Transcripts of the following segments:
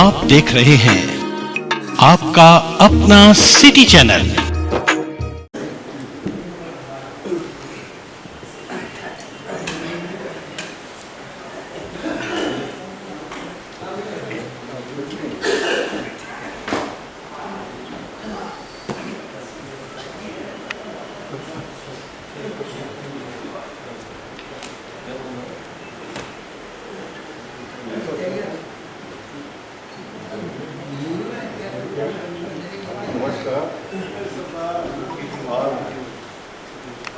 आप देख रहे हैं आपका अपना सिटी चैनल। नमस्कार।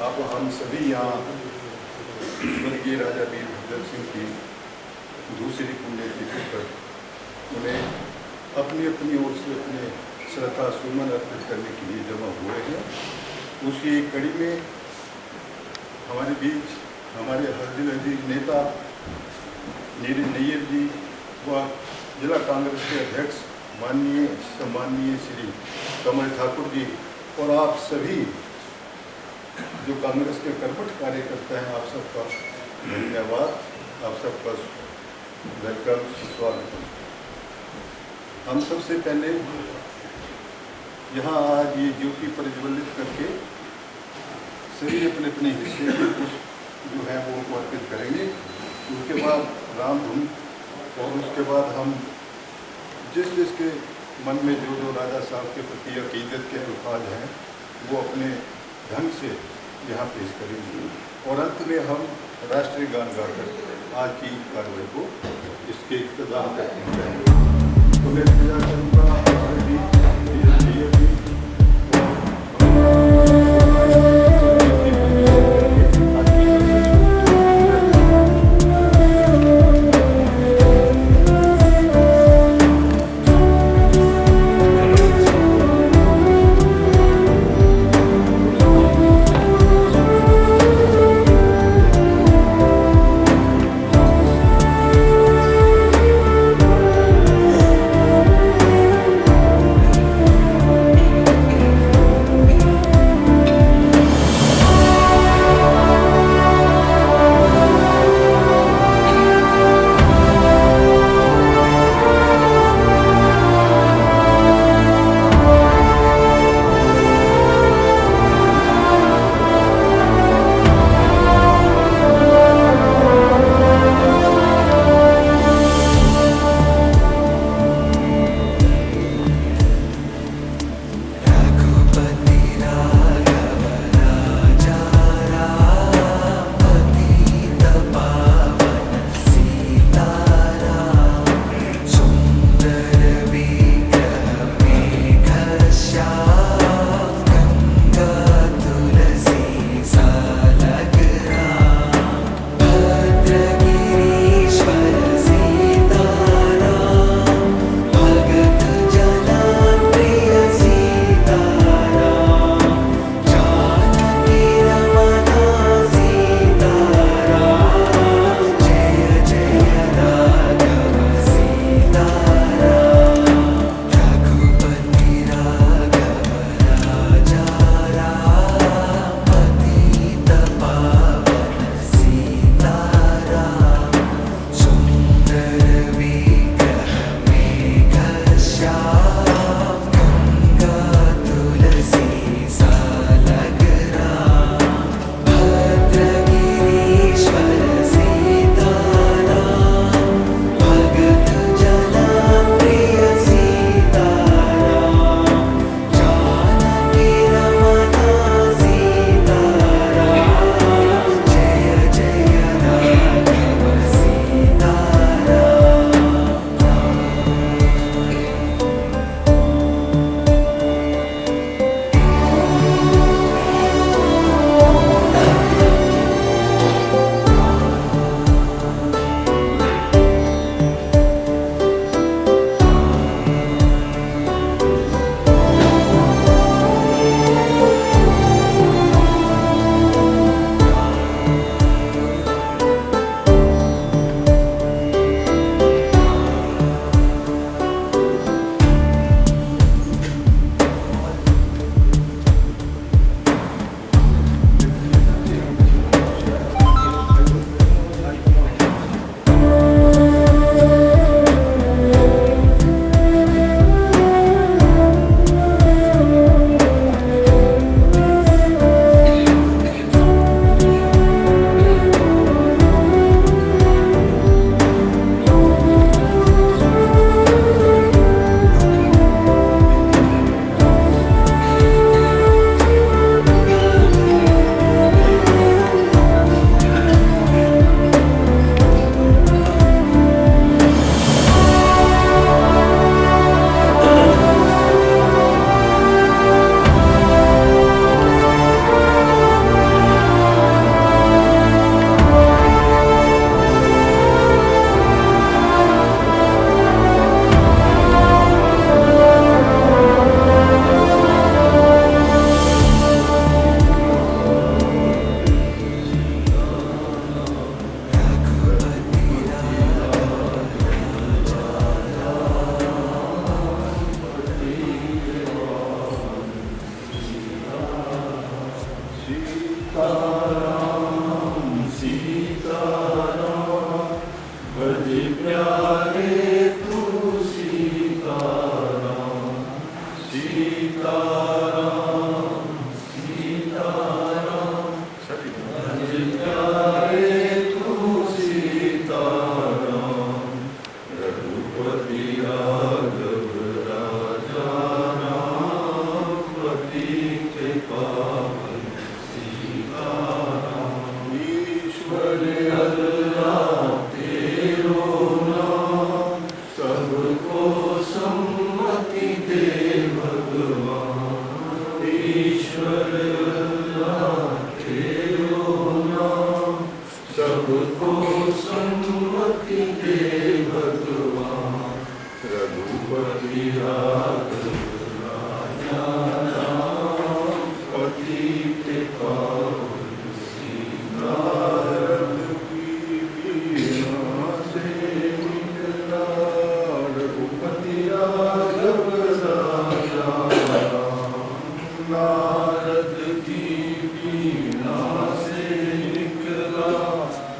आप हम सभी यहाँ स्वर्गीय राजा वीर भद्र सिंह की दूसरी पुण्यतिथि पर उन्हें अपनी अपनी ओर से अपने श्रद्धा सुमन अर्पित करने के लिए जमा हुए हैं। उसकी एक कड़ी में हमारे बीच हमारे हरदिल नेता नीरज नैयर जी व जिला कांग्रेस के अध्यक्ष माननीय सम्माननीय श्री कमल ठाकुर जी और आप सभी जो कांग्रेस के कर्मठ कार्यकर्ता हैं, आप सबका धन्यवाद, आप सबका वेलकम, स्वागत। हम सबसे पहले यहाँ आज ये ज्योति प्रज्वलित करके सभी अपने अपने हिस्से के कुछ जो है वो उनको अर्पित करेंगे। उसके बाद राम धुन और उसके बाद हम जिसके मन में जो राजा साहब के प्रति अकीदत के अल्फाज हैं वो अपने ढंग से यहाँ पेश करेंगे और अंत में हम राष्ट्रीय गान गाकर आज की कार्रवाई को इसके इख्तिताम करते हैं। तो मैं पूजा करूँगा हमारे बीच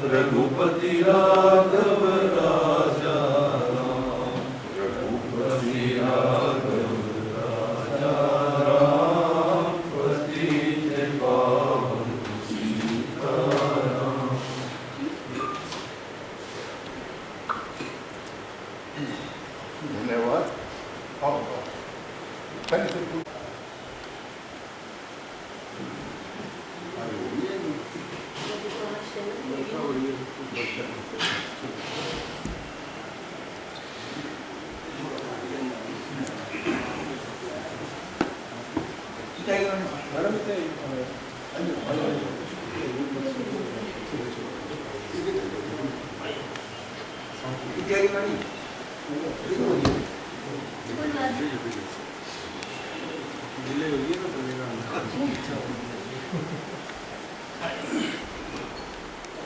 रघुपति राघव राजा राम, रघुपति राघव राजा राम, पतित पावन सीताराम। धन्यवाद।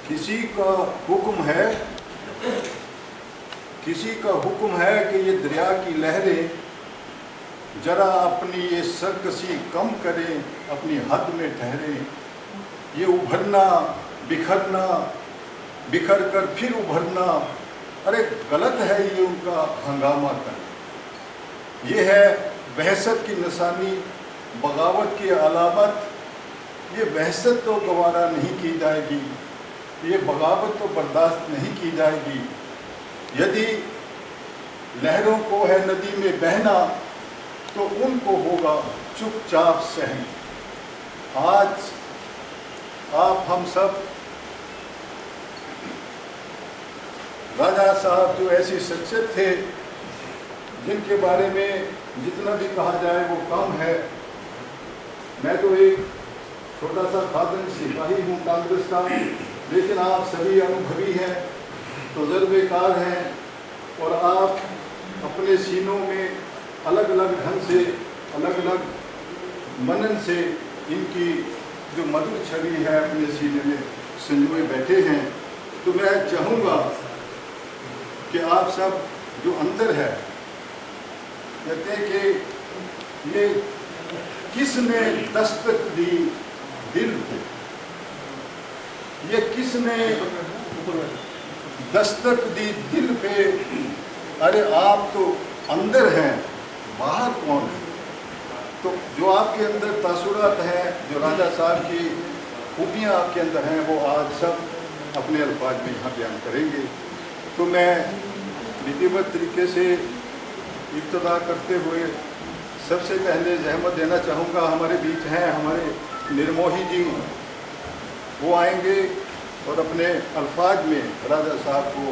किसी का हुक्म है कि ये दरिया की लहरें जरा अपनी ये सरकशी कम करें, अपनी हद में ठहरें। ये उभरना बिखरना, बिखर कर फिर उभरना, अरे गलत है ये उनका हंगामा करना। ये है वहशत की निशानी, बगावत की अलामत। ये वहशत तो गवारा नहीं की जाएगी, ये बगावत तो बर्दाश्त नहीं की जाएगी। यदि लहरों को है नदी में बहना तो उनको होगा चुपचाप सहना। आज आप हम सब राजा साहब जो ऐसी शख्सियत थे जिनके बारे में जितना भी कहा जाए वो कम है। मैं तो एक छोटा सा खादम सिपाही हूँ कांग्रेस का, लेकिन आप सभी अनुभवी हैं, तजुर्बेकार हैं और आप अपने सीनों में अलग अलग ढंग से, अलग अलग मनन से इनकी जो मधुर छवि है अपने सीने में संजोए बैठे हैं। तो मैं चाहूँगा कि आप सब जो अंदर है, कहते हैं कि ये किसने दस्तक दी दिल को, ये किसने दस्तक दी दिल पे। अरे आप तो अंदर हैं, बाहर कौन है? तो जो आपके अंदर तासुरात हैं, जो राजा साहब की खूबियाँ आपके अंदर हैं, वो आज सब अपने अल्फाज में यहाँ बयान करेंगे। तो मैं विधिवत तरीके से इब्तिदा करते हुए सबसे पहले जहमत देना चाहूँगा, हमारे बीच हैं हमारे निर्मोही जी, वो आएंगे और अपने अल्फाज में राजा साहब को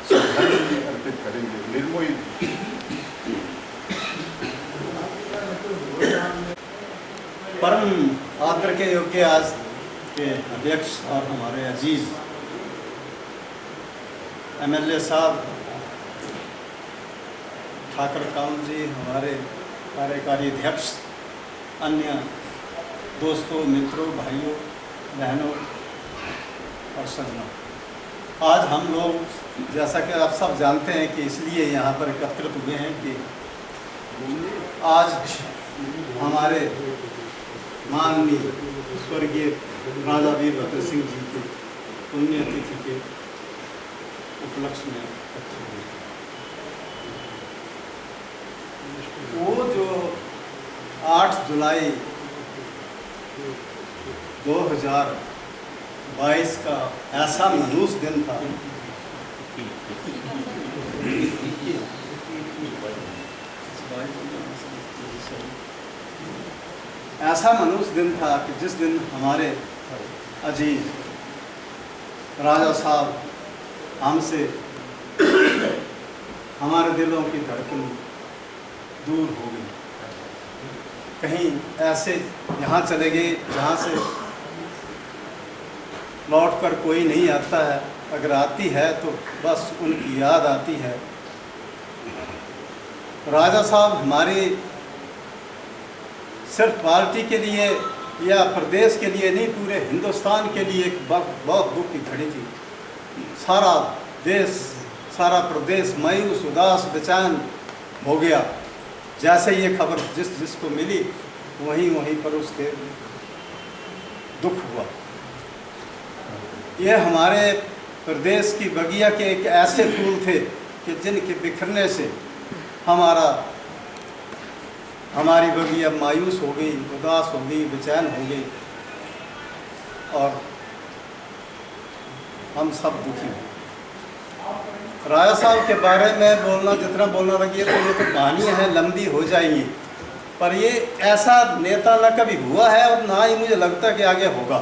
श्रद्धांजलि अर्पित करेंगे। निर्मोही परम आदर के योग्य आज के अध्यक्ष और हमारे अजीज MLA साहब ठाकर काउल जी, हमारे कार्यकारी अध्यक्ष, अन्य दोस्तों, मित्रों, भाइयों, बहनों और सज्जनों, आज हम लोग जैसा कि आप सब जानते हैं कि इसलिए यहाँ पर एकत्रित हुए हैं कि आज हमारे माननीय स्वर्गीय राजा वीरभद्र सिंह जी के पुण्यतिथि के उपलक्ष्य में वो जो 8 जुलाई 2022 का ऐसा मनहूस दिन था, ऐसा मनहूस दिन था कि जिस दिन हमारे अजीज राजा साहब हमसे हमारे दिलों की धड़कन दूर हो गई। कहीं ऐसे यहाँ चले गए जहाँ से लौट कर कोई नहीं आता है, अगर आती है तो बस उनकी याद आती है। राजा साहब हमारी सिर्फ पार्टी के लिए या प्रदेश के लिए नहीं, पूरे हिंदुस्तान के लिए एक बहुत दुख की घड़ी थी। सारा देश, सारा प्रदेश मायूस, उदास, बेचैन हो गया। जैसे ये खबर जिसको मिली वहीं पर उसके दुख हुआ। ये हमारे प्रदेश की बगिया के एक ऐसे फूल थे कि जिनके बिखरने से हमारी बगिया मायूस हो गई, उदास हो गई, बेचैन हो गई और हम सब दुखी हुए। राजा साहब के बारे में बोलना जितना बोलना लगी तो ये तो कहानियाँ हैं, लंबी हो जाएंगी, पर ये ऐसा नेता न कभी हुआ है और ना ही मुझे लगता कि आगे होगा,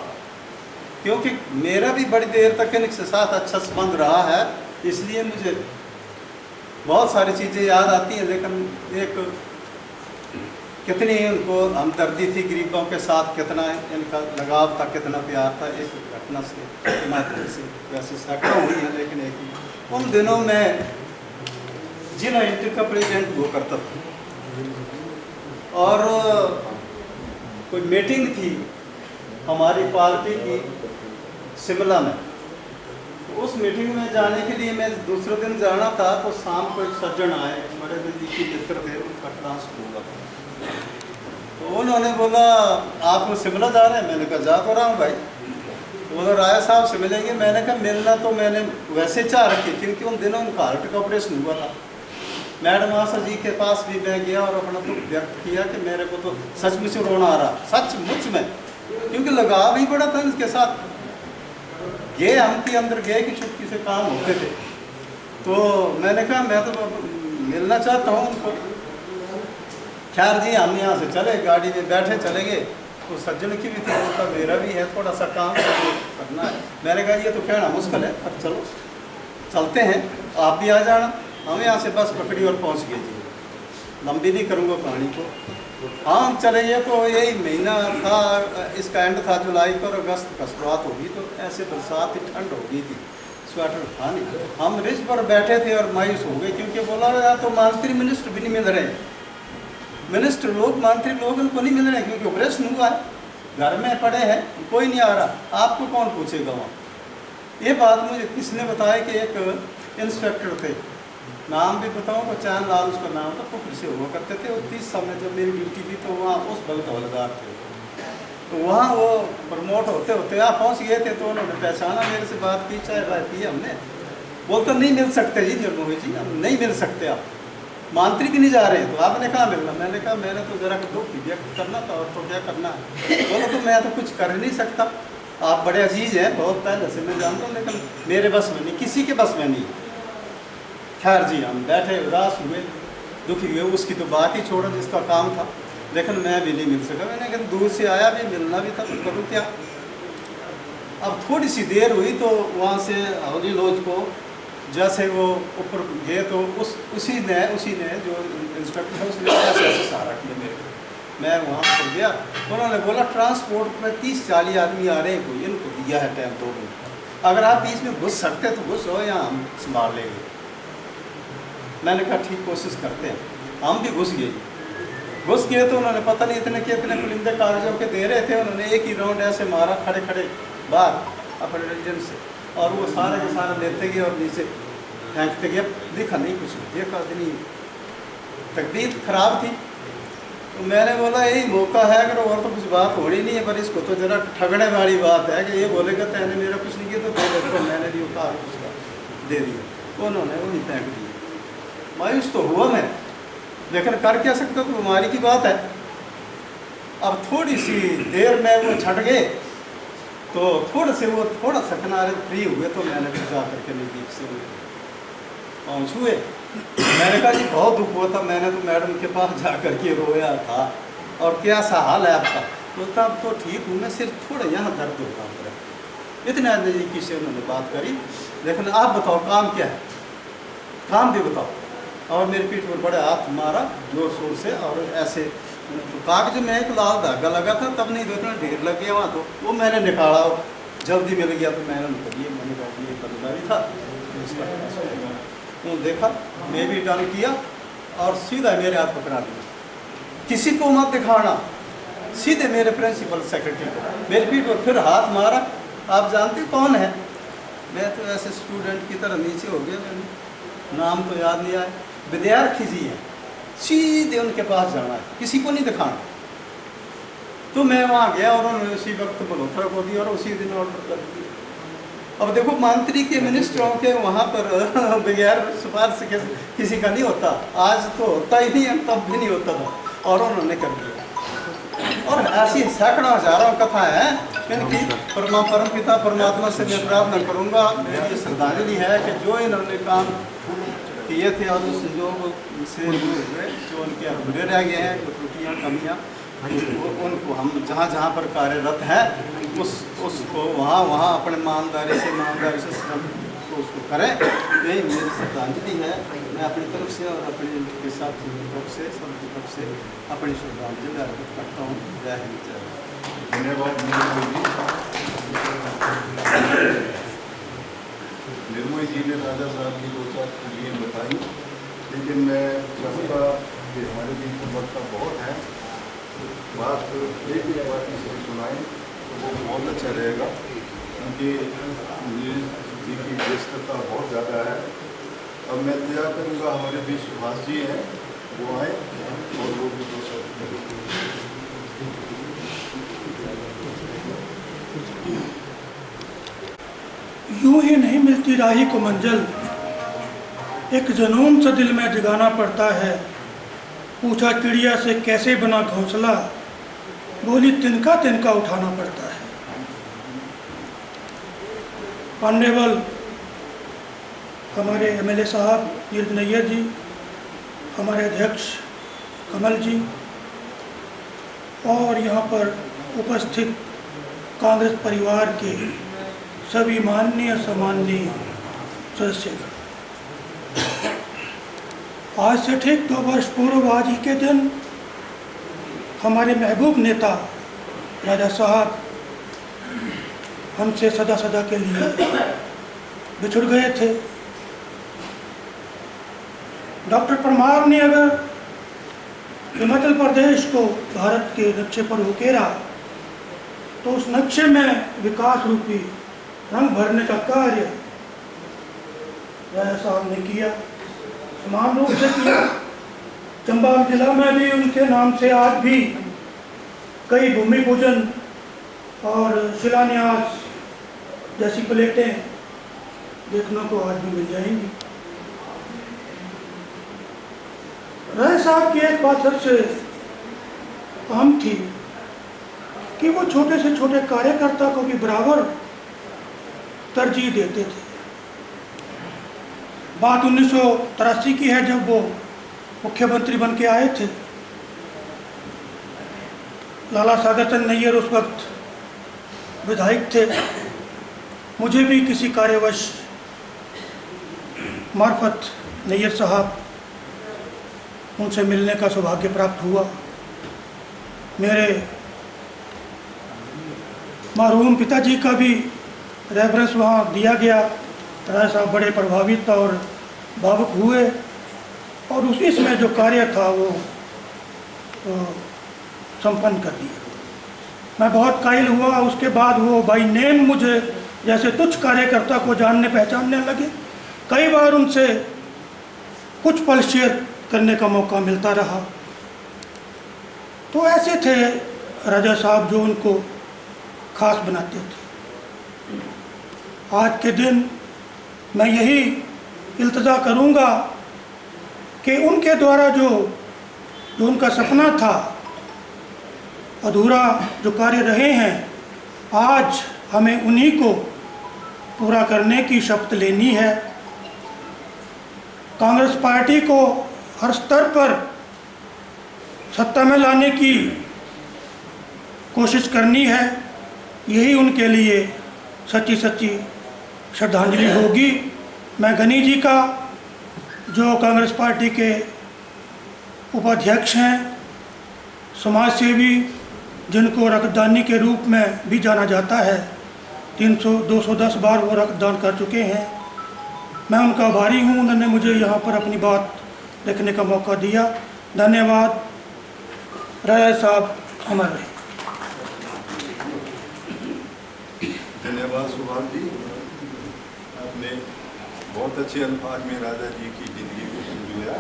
क्योंकि मेरा भी बड़ी देर तक इनके साथ अच्छा संबंध रहा है। इसलिए मुझे बहुत सारी चीज़ें याद आती हैं, लेकिन एक कितनी उनको हमदर्दी थी गरीबों के साथ, कितना इनका लगाव था, कितना प्यार था। एक घटना से माध्यम से वैसे सैकड़ों हुई है, लेकिन एक उन दिनों में जिला इंटर का प्रेसिडेंट हुआ करता था और कोई मीटिंग थी हमारी पार्टी की शिमला में। उस मीटिंग में जाने के लिए मैं दूसरे दिन जाना था, तो शाम को एक सज्जन आए, बड़े दिल की मित्र थे, उनका ट्रांसफर हुआ था। तो उन्होंने बोला आप शिमला जा रहे हैं? मैंने कहा जा तो रहा हूँ भाई। बोला राजा साहब से मिलेंगे? मैंने कहा मिलना तो मैंने वैसे चाह रखी, क्योंकि उन दिनों उनका हार्ट का ऑपरेशन हुआ था। मैडम आशा जी के पास भी मैं गया और अपना दुख व्यक्त किया कि मेरे को तो सचमुच रोना आ रहा, सचमुच में, क्योंकि लगाव ही बड़ा था इसके साथ। ये हम के अंदर गए कि चुटकी से काम होते थे। तो मैंने कहा मैं तो मिलना चाहता हूँ उनको। खैर जी हम यहाँ से चले, गाड़ी में बैठे चले गए। तो सज्जन की भी थी, बोलता मेरा भी है थोड़ा सा काम करना है। मैंने कहा ये तो कहना मुश्किल है, पर चलो चलते हैं, आप भी आ जाना। हम यहाँ से बस पकड़ी और पहुँच गए जी। लंबी नहीं करूँगा कहानी को। हाँ हम चले गए, तो यही महीना था, इसका एंड था जुलाई को, और अगस्त का शुरुआत होगी, तो ऐसे बरसात की ठंड हो गई थी, स्वेटर था नहीं। हम रिज पर बैठे थे और मायूस हो गए, क्योंकि बोला यार तो मंत्री मिनिस्टर भी नहीं मिल रहे, मिनिस्टर लोग, मंत्री लोग उनको नहीं मिल रहे, क्योंकि ऑपरेशन हुआ है, घर में पड़े हैं, कोई नहीं आ रहा, आपको कौन पूछेगा वहाँ। ये बात मुझे किसने बताया कि एक इंस्पेक्टर थे, नाम भी बताऊँ तो चांद लाल उसका नाम था, पुत्र से हुआ करते थे। और 30 साल में जब मेरी ड्यूटी थी तो वहाँ उस वक्त हवलदार थे। तो वहाँ वो प्रमोट होते होते यहाँ पहुँच गए थे, तो उन्होंने पहचाना, मेरे से बात की, चाय बात की हमने। बोलते नहीं मिल सकते जी निर्मोही जी, हम नहीं मिल सकते, आप मंत्री भी नहीं जा रहे हैं, तो आपने कहा मिलना? मैंने कहा मैंने तो ज़रा दुख व्यक्त करना था, और तो क्या करना है। बोलो तो मैं तो कुछ कर नहीं सकता, आप बड़े अजीज़ हैं, बहुत पहले से मैं जानता हूँ, लेकिन मेरे बस में नहीं, किसी के बस में नहीं। खैर जी हम बैठे, उदास हुए, दुखी हुए। उसकी तो बात ही छोड़ो, जिसका काम था, लेकिन मैं भी नहीं मिल सका। मैंने कहा दूर से आया भी, मिलना भी था, तो करूँ क्या। अब थोड़ी सी देर हुई तो वहाँ से हौली लॉज को जैसे वो ऊपर गए, तो उसी ने जो इंस्पेक्टर है उसने ऐसे सहारा किया मेरे को। मैं वहाँ पर गया, उन्होंने बोला ट्रांसपोर्ट में 30-40 आदमी आ रहे हैं, कोई इनको दिया है टाइम 2 मिनट का, अगर आप बीच में घुस सकते तो घुस हो, या हम संभाल लेंगे। मैंने कहा ठीक, कोशिश करते हैं। हम भी घुस गए तो उन्होंने पता नहीं इतने पुलिंदे कागजों के दे रहे थे, उन्होंने एक ही राउंड ऐसे मारा खड़े बाहर अपने रीजन से, और वो सारे के सारे लेते गए और नीचे फेंकते गए। देखा नहीं कुछ, देखा नहीं, तकदीर खराब थी। तो मैंने बोला यही मौका है, अगर और तो कुछ बात होनी नहीं है, पर इसको तो जरा ठगने वाली बात है कि ये बोलेगा तैने मेरा कुछ नहीं किया, तो दे दे, मैंने भी उतार उसका दे दिया। उन्होंने वही फेंक दिया। मायूस तो हुआ मैं, लेकिन कर क्या सकता, तो बीमारी की बात है। अब थोड़ी सी देर में वो छट गए, तो थोड़ा सा किनारे फ्री हुए, तो मैंने फिर जा करके नज़दीक से पहुँच हुए। मैंने कहा जी बहुत दुख हुआ था, मैंने तो मैडम के पास जा करके रोया था, और क्या सा हाल है आपका? बोलता अब तो ठीक हूँ मैं, सिर्फ थोड़ा यहाँ दर्द होता है। इतने नज़दीकी से उन्होंने बात करी। लेकिन आप बताओ काम क्या है, काम भी बताओ। और मेरी पीठ पर बड़े हाथ मारा जोर शोर से, और ऐसे तो कागज में एक लाल धागा लगा था, तब नहीं तो इतना ढेर लग गया वहाँ। तो वो मैंने निकाला, जल्दी मिल गया तो मैंने उनको दिए। मैंने कहा ये बंदा भी था तो देखा, मैं भी डन किया और सीधा मेरे हाथ पकड़ा दिया। किसी को मत दिखाना, सीधे मेरे प्रिंसिपल सेक्रेटरी को मेरी पीठ पर फिर हाथ मारा। आप जानते कौन है? मैं तो ऐसे स्टूडेंट की तरह नीचे हो गया, मैंने नाम तो याद नहीं आया, विद्यार्थी जी हैं। सीधे उनके पास जाना है, किसी को नहीं दिखाना। तो मैं वहाँ गया और उन्होंने उसी वक्त मल्होत्रा को दिया और उसी दिन ऑर्डर कर दिया। अब देखो, मंत्री के मिनिस्टरों के वहाँ पर बगैर सिफारिश के किसी का नहीं होता। आज तो होता ही नहीं है, तब भी नहीं होता था, और उन्होंने कर दिया। और ऐसी सैकड़ों हजारों कथा है इनकी। परम पिता परमात्मा से मैं प्रार्थना करूँगा, मेरी श्रद्धांजलि है कि जो इन्होंने काम किए थे और उस संजोग से जो उनके अधूरे रह गए हैं, जो त्रुटियाँ कमियाँ, उनको हम जहाँ जहाँ पर कार्यरत हैं उसको वहाँ अपने ईमानदारी से श्रम को उसको करें। यही मेरी श्रद्धांजलि है। मैं अपनी तरफ से और अपने के साथियों की तरफ से, सबकी तरफ से अपनी श्रद्धांजलि अर्पित करता हूँ। जय हिंद, जय भारत। धन्यवाद निर्मोही जी ने राजा साहब की 2-4 चीज़ें बताई, लेकिन मैं चाहूँगा कि हमारे बीच में वक्ता बहुत है, बात एक ही बात से सुनाएं तो वो बहुत अच्छा रहेगा, क्योंकि जी की व्यस्तता बहुत ज़्यादा है। अब मैं तैयार करूँगा, हमारे बीच सुभाष जी हैं, वो आए और वो भी 2 शब्द। यूं ही नहीं मिलती राही को मंजिल, एक जुनून सा दिल में जगाना पड़ता है। पूछा चिड़िया से कैसे बना घोंसला, बोली तिनका तिनका उठाना पड़ता है। ऑनरेबल हमारे एमएलए साहब नीरज नैयर जी, हमारे अध्यक्ष कमल जी, और यहाँ पर उपस्थित कांग्रेस परिवार के सभी माननीय सम्माननीय सदस्यगण, आज से ठीक 2 वर्ष पूर्व आज ही के दिन हमारे महबूब नेता राजा साहब हमसे सदा सदा के लिए बिछुड़ गए थे। डॉक्टर परमार ने अगर हिमाचल प्रदेश को भारत के नक्शे पर उकेरा तो उस नक्शे में विकास रूपी रंग भरने का कार्य राजा साहब ने किया, समान रूप से किया। चंबा जिला में भी उनके नाम से आज भी कई भूमि पूजन और शिलान्यास जैसी प्लेटें देखने को आज भी मिल जाएंगी। राय साहब की एक बात सबसे अहम थी कि वो छोटे से छोटे कार्यकर्ता को भी बराबर तरजीह देते थे। बात 1983 की है, जब वो मुख्यमंत्री बन के आए थे। लाला सागर चंद नैयर उस वक्त विधायक थे। मुझे भी किसी कार्यवश मार्फत नैयर साहब उनसे मिलने का सौभाग्य प्राप्त हुआ। मेरे मरहूम पिताजी का भी रेफरेंस वहाँ दिया गया। राय साहब बड़े प्रभावित और भावुक हुए और उसी समय जो कार्य था वो संपन्न कर दिया। मैं बहुत कायल हुआ। उसके बाद वो बाई नेम मुझे जैसे तुच्छ कार्यकर्ता को जानने पहचानने लगे। कई बार उनसे कुछ पल शेयर करने का मौका मिलता रहा। तो ऐसे थे राजा साहब जो उनको खास बनाते थे। आज के दिन मैं यही इल्तजा करूंगा कि उनके द्वारा जो उनका सपना था, अधूरा जो कार्य रहे हैं, आज हमें उन्हीं को पूरा करने की शपथ लेनी है। कांग्रेस पार्टी को हर स्तर पर सत्ता में लाने की कोशिश करनी है। यही उनके लिए सच्ची सच्ची श्रद्धांजलि होगी। मैं गनी जी का, जो कांग्रेस पार्टी के उपाध्यक्ष हैं, समाज सेवी, जिनको रक्तदानी के रूप में भी जाना जाता है, 210 बार वो रक्तदान कर चुके हैं। मैं उनका आभारी हूँ, उन्होंने मुझे यहाँ पर अपनी बात रखने का मौका दिया। धन्यवाद। राजा साहब अमर रहे। धन्यवाद सुभाष जी, आपने बहुत अच्छे अल्फाज में राजा जी की ज़िंदगी को समझाया।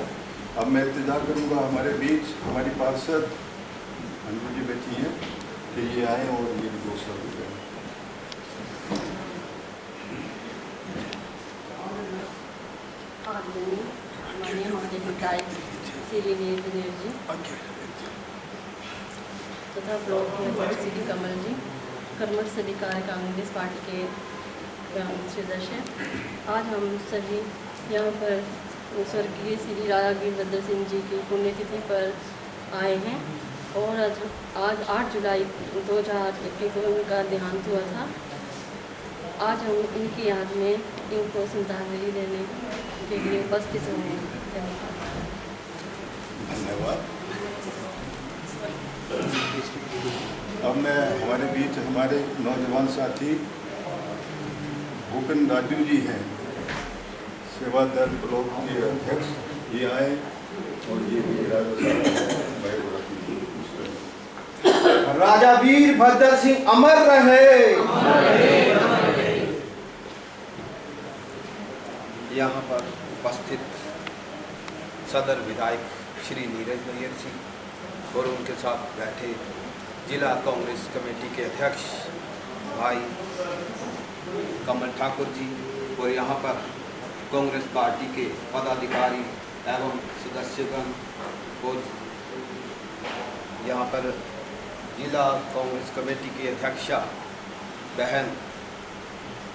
अब मैं इल्तिजा करूँगा, हमारे बीच हमारी पार्षद अंजू जी बैठी हैं कि ये आए और ये दो शब्द करें। माननीय महाजन विधायक श्री नीरज जी तथा ब्लॉक के अध्यक्ष श्री कमल जी, कर्मठ सभी कार्य कांग्रेस पार्टी के सदस्य, आज हम सभी यहाँ पर स्वर्गीय श्री राजा वीरभद्र सिंह जी की पुण्यतिथि पर आए हैं और आज 8 जुलाई 2021 को उनका देहांत हुआ था। आज हम इनकी याद में इनको श्रद्धांजलि देने के लिए उपस्थित हुए हैं। धन्यवाद। अब मैं हमारे बीच हमारे नौजवान साथी भूपेन राजू जी हैं, सेवादल ब्लॉक के अध्यक्ष, ये आए और ये राजा वीरभद्र सिंह अमर रहे। यहाँ पर उपस्थित सदर विधायक श्री नीरज नैयर जी और उनके साथ बैठे जिला कांग्रेस कमेटी के अध्यक्ष भाई कमल ठाकुर जी और यहाँ पर कांग्रेस पार्टी के पदाधिकारी एवं सदस्यगण और यहाँ पर जिला कांग्रेस कमेटी की अध्यक्षा बहन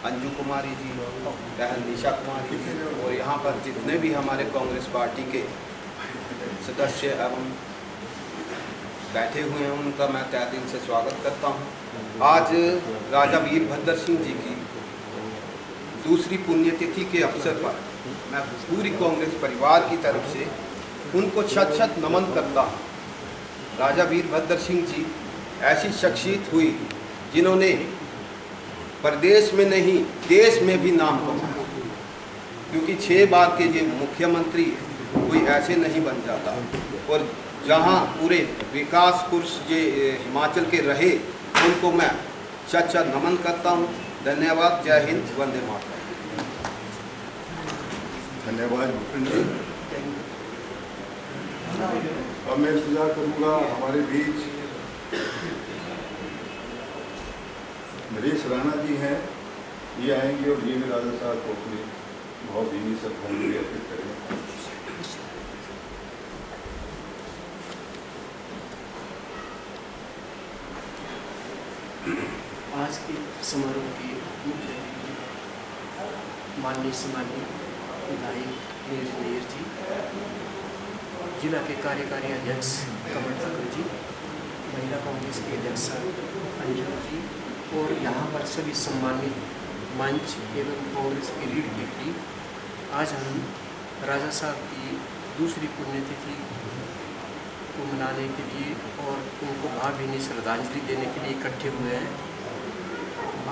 अंजू कुमारी जी, बहन निशा कुमारी जी और यहाँ पर जितने भी हमारे कांग्रेस पार्टी के सदस्य एवं बैठे हुए हैं, उनका मैं तहे दिल से स्वागत करता हूँ। आज राजा वीरभद्र सिंह जी की दूसरी पुण्यतिथि के अवसर पर मैं पूरी कांग्रेस परिवार की तरफ से उनको शत शत नमन करता हूँ। राजा वीरभद्र सिंह जी ऐसी शख्सियत हुई जिन्होंने प्रदेश में नहीं देश में भी नाम कमाया, क्योंकि 6 बार के जो मुख्यमंत्री कोई ऐसे नहीं बन जाता और जहां पूरे विकास पुरुष जो हिमाचल के रहे, उनको मैं शत शत नमन करता हूं। धन्यवाद। जय हिंद, वंदे मातरम। धन्यवाद भूपेन जी। अब मैं इंतजार करूँगा, हमारे बीच नरेश राणा जी हैं, ये आएंगे और ये भी राजा साहब को अपनी भावभीनी श्रद्धांजलि अर्पित करेंगे। आज के समारोह के मुख्य अतिथि माननीय सम्मानीय विधायक नीरज नैयर जी, जिला के कार्यकारी अध्यक्ष कमल ठाकुर जी, महिला कांग्रेस की अध्यक्ष अंजू जी और यहाँ पर सभी सम्मानित मंच एवं कांग्रेस की लीड व्यक्ति, आज हम राजा साहब की दूसरी पुण्यतिथि को मनाने के लिए और उनको भावभीनी श्रद्धांजलि देने के लिए इकट्ठे हुए हैं।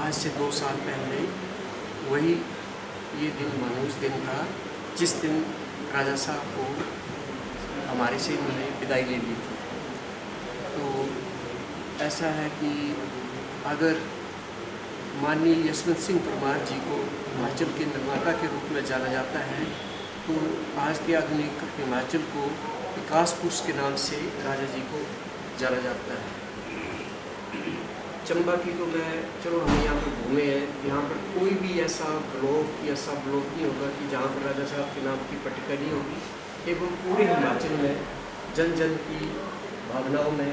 आज से 2 साल पहले वही ये दिन मनोज दिन था जिस दिन राजा साहब को हमारे से उन्होंने विदाई ले ली थी। तो ऐसा है कि अगर माननीय यशवंत सिंह परमार जी को हिमाचल के निर्माता के रूप में जाना जाता है, तो आज के आधुनिक हिमाचल को विकास पुरुष के नाम से राजा जी को जाना जाता है। चंबा की तो मैं चलो हम यहाँ पर घूमे हैं, यहाँ पर कोई भी ऐसा ब्लॉक नहीं होगा कि जहाँ पर राजा साहब के नाम की पट्टिका नहीं होगी। एवं पूरे हिमाचल में जन जन की भावनाओं में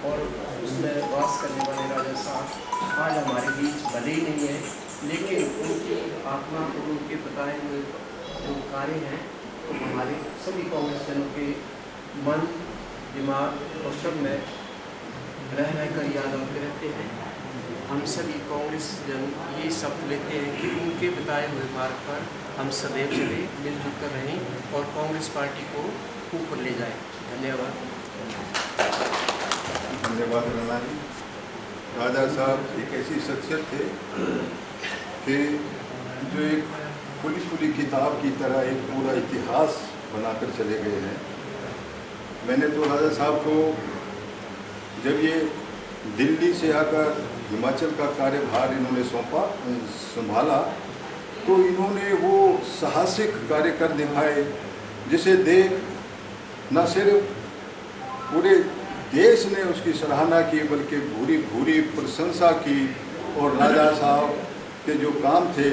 और उसमें वास करने वाले राजा साहब आज हमारे बीच भले ही नहीं है, लेकिन उनकी आत्मा और उनके बताए हुए जो कार्य हैं तो हमारे सभी कांग्रेस जनों के मन, दिमाग और सब में रह कर याद आते रहते हैं। हम सभी कांग्रेस जन ये शपथ लेते हैं कि उनके बताए हुए मार्ग पर हम सदैव चले, मिलजुल कर रहें और कांग्रेस पार्टी को ऊपर ले जाएं। धन्यवाद। धन्यवाद राणा जी। राजा साहब एक ऐसी शख्सियत थे कि जो एक खुली खुली किताब की तरह एक पूरा इतिहास बनाकर चले गए हैं। मैंने तो राजा साहब को जब ये दिल्ली से आकर हिमाचल का कार्यभार इन्होंने संभाला तो इन्होंने वो साहसिक कार्य कर दिखाए जिसे देख न सिर्फ पूरे देश ने उसकी सराहना की बल्कि भूरी भूरी प्रशंसा की। और राजा साहब के जो काम थे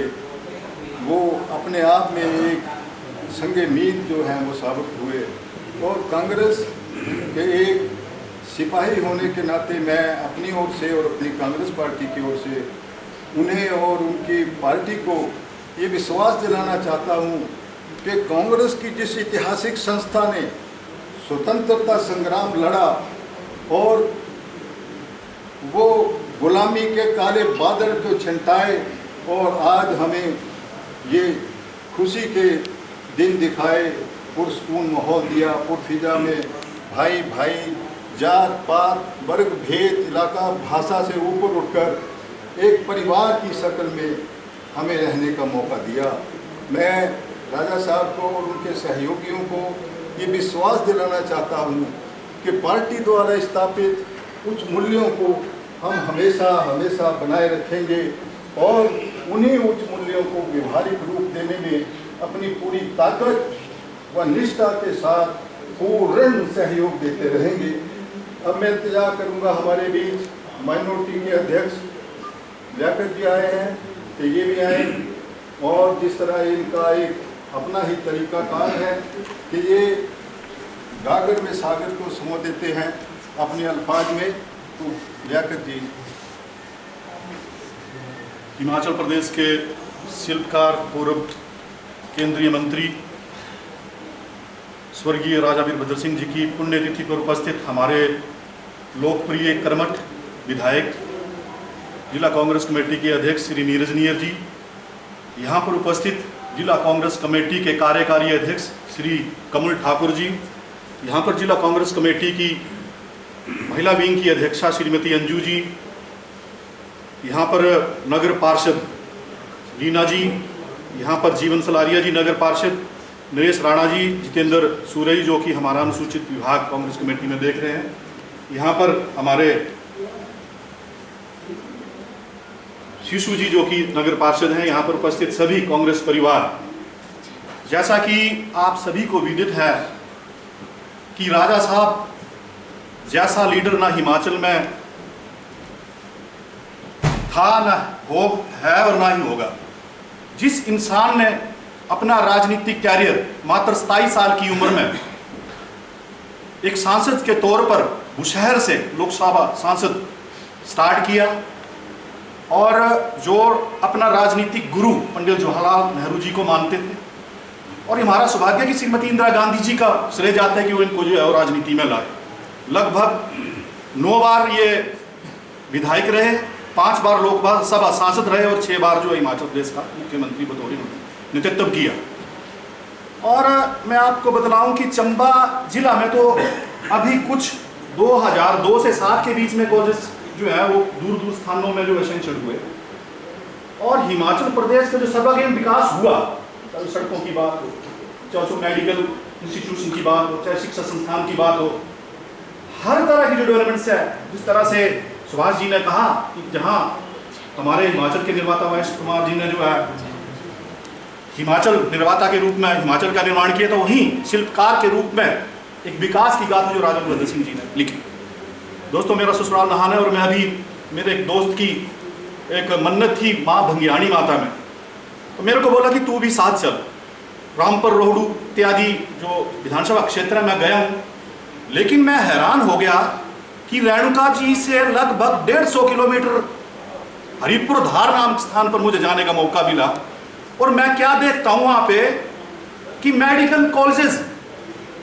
वो अपने आप में एक संगे मील जो हैं वो साबित हुए। और कांग्रेस के एक सिपाही होने के नाते मैं अपनी ओर से और अपनी कांग्रेस पार्टी की ओर से उन्हें और उनकी पार्टी को ये विश्वास दिलाना चाहता हूँ कि कांग्रेस की जिस ऐतिहासिक संस्था ने स्वतंत्रता संग्राम लड़ा और वो गुलामी के काले बादल को छंटाए और आज हमें ये खुशी के दिन दिखाए, पुरस्कून माहौल दिया, पुरफिजा में भाई भाई जात पात वर्ग भेद इलाका भाषा से ऊपर उठकर एक परिवार की शक्ल में हमें रहने का मौका दिया। मैं राजा साहब को और उनके सहयोगियों को ये विश्वास दिलाना चाहता हूँ कि पार्टी द्वारा स्थापित कुछ मूल्यों को हम हमेशा हमेशा बनाए रखेंगे और उन्हीं उच्च मूल्यों को व्यवहारिक रूप देने में अपनी पूरी ताकत व निष्ठा के साथ पूर्ण सहयोग देते रहेंगे। अब मैं इंतजार करूंगा, हमारे बीच माइनॉरिटी के अध्यक्ष लियाकत जी आए हैं कि ये भी आए और जिस तरह इनका एक अपना ही तरीकाकार है कि ये गागर में सागर को समो देते हैं अपने अल्फाज में। तो लियाकत जी। हिमाचल प्रदेश के शिल्पकार पूर्व केंद्रीय मंत्री स्वर्गीय राजा वीरभद्र सिंह जी की पुण्यतिथि पर उपस्थित हमारे लोकप्रिय कर्मठ विधायक जिला कांग्रेस कमेटी के अध्यक्ष श्री नीरज नैयर जी, यहाँ पर उपस्थित जिला कांग्रेस कमेटी के कार्यकारी अध्यक्ष श्री कमल ठाकुर जी, यहाँ पर जिला कांग्रेस कमेटी की महिला विंग की अध्यक्षा श्रीमती अंजू जी, यहाँ पर नगर पार्षद रीना जी, यहाँ पर जीवन सलारिया जी नगर पार्षद, नरेश राणा जी, जितेंद्र सूरई जो कि हमारा अनुसूचित विभाग कांग्रेस कमेटी में देख रहे हैं, यहाँ पर हमारे शिशु जी जो कि नगर पार्षद हैं, यहाँ पर उपस्थित सभी कांग्रेस परिवार। जैसा कि आप सभी को विदित है कि राजा साहब जैसा लीडर ना हिमाचल में था, ना हो है और ना ही होगा। जिस इंसान ने अपना राजनीतिक कैरियर मात्र 27 साल की उम्र में एक सांसद के तौर पर बुशहर से लोकसभा सांसद स्टार्ट किया और जो अपना राजनीतिक गुरु पंडित जवाहरलाल नेहरू जी को मानते थे, और हमारा सौभाग्य कि श्रीमती इंदिरा गांधी जी का श्रेय जाता है कि वो इनको जो है राजनीति में लाए। लगभग 9 बार ये विधायक रहे, 5 बार लोकसभा सांसद रहे और 6 बार जो हिमाचल प्रदेश का मुख्यमंत्री बतौर नेतृत्व किया। और मैं आपको बतलाऊं कि चंबा जिला में तो अभी कुछ 2002 से 7 के बीच में कॉलेज जो है वो दूर दूर स्थानों में जो एसेंशियल हुए, और हिमाचल प्रदेश का जो सर्वांगीण विकास हुआ, चाहे सड़कों की बात हो, चाहे मेडिकल इंस्टीट्यूशन की बात हो, चाहे शिक्षा संस्थान की बात हो, हर तरह की जो डेवलपमेंट्स है, जिस तरह से सुभाष जी ने कहा कि जहाँ हमारे हिमाचल के निर्माता वैश्य कुमार जी ने जो है हिमाचल निर्माता के रूप में हिमाचल का निर्माण किया, तो वहीं शिल्पकार के रूप में एक विकास की गाथा जो राजा वीरभद्र सिंह जी ने लिखी। दोस्तों, मेरा ससुराल नाहन है और मैं अभी मेरे एक दोस्त की एक मन्नत थी माँ भंगियाणी माता में, तो मेरे को बोला कि तू भी साथ चल। रामपुर, रोहडू इत्यादि जो विधानसभा क्षेत्र में मैं गया हूँ, लेकिन मैं हैरान हो गया कि रेणुका जी से लगभग 150 किलोमीटर हरिपुर धार नाम स्थान पर मुझे जाने का मौका मिला, और मैं क्या देखता हूँ वहाँ पे कि मेडिकल कॉलेजेस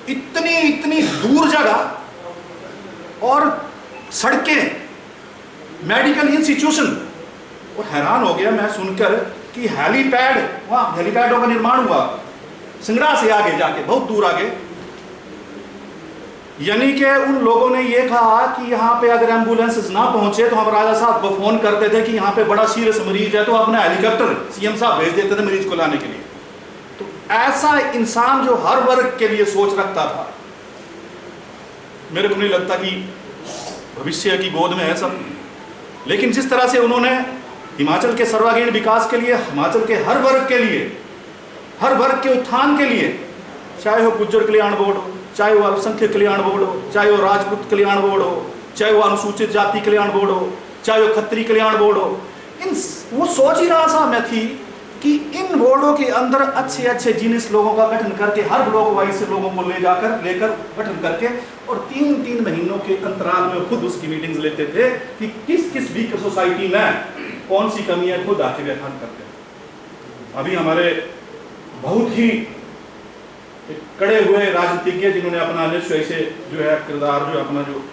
इतनी दूर जगह और सड़कें मेडिकल इंस्टीट्यूशन। और हैरान हो गया मैं सुनकर कि हेलीपैड, वहाँ हेलीपैडों का निर्माण हुआ सिंगड़ा से आगे जाके, बहुत दूर आगे। यानी कि उन लोगों ने ये कहा कि यहाँ पे अगर एम्बुलेंसेस ना पहुंचे तो हम राजा साहब को फोन करते थे कि यहाँ पे बड़ा सीरियस मरीज है, तो अपना हेलीकॉप्टर सीएम साहब भेज देते थे मरीज को लाने के लिए। तो ऐसा इंसान जो हर वर्ग के लिए सोच रखता था, मेरे को नहीं लगता कि भविष्य की गोद में है सब। लेकिन जिस तरह से उन्होंने हिमाचल के सर्वांगीण विकास के लिए, हिमाचल के हर वर्ग के लिए, हर वर्ग के उत्थान के लिए, चाहे वो गुज्जर कल्याण बोर्ड हो, चाहे वो अल्पसंख्यक कल्याण बोर्ड हो, चाहे वो राजपूत कल्याण बोर्ड हो, चाहे वो अनुसूचित जाति कल्याण बोर्ड हो, चाहे वो खत्री कल्याण बोर्ड हो, वो सोच ही रहा था मैं थी कि इन बोर्डों के अंदर अच्छे अच्छे जिनिस लोगों का गठन करके, हर ब्लॉक वाइज से लोगों को लेकर गठन करके, और 3-3 महीनों के अंतराल में खुद उसकी मीटिंग्स लेते थे कि किस किस वीक सोसाइटी में कौन सी कमी है, खुद आके व्याख्यान करते हैं। अभी हमारे बहुत ही कड़े हुए राजनीतिज्ञ जिन्होंने अपना निश्चय से जो है किरदार, जो अपना जो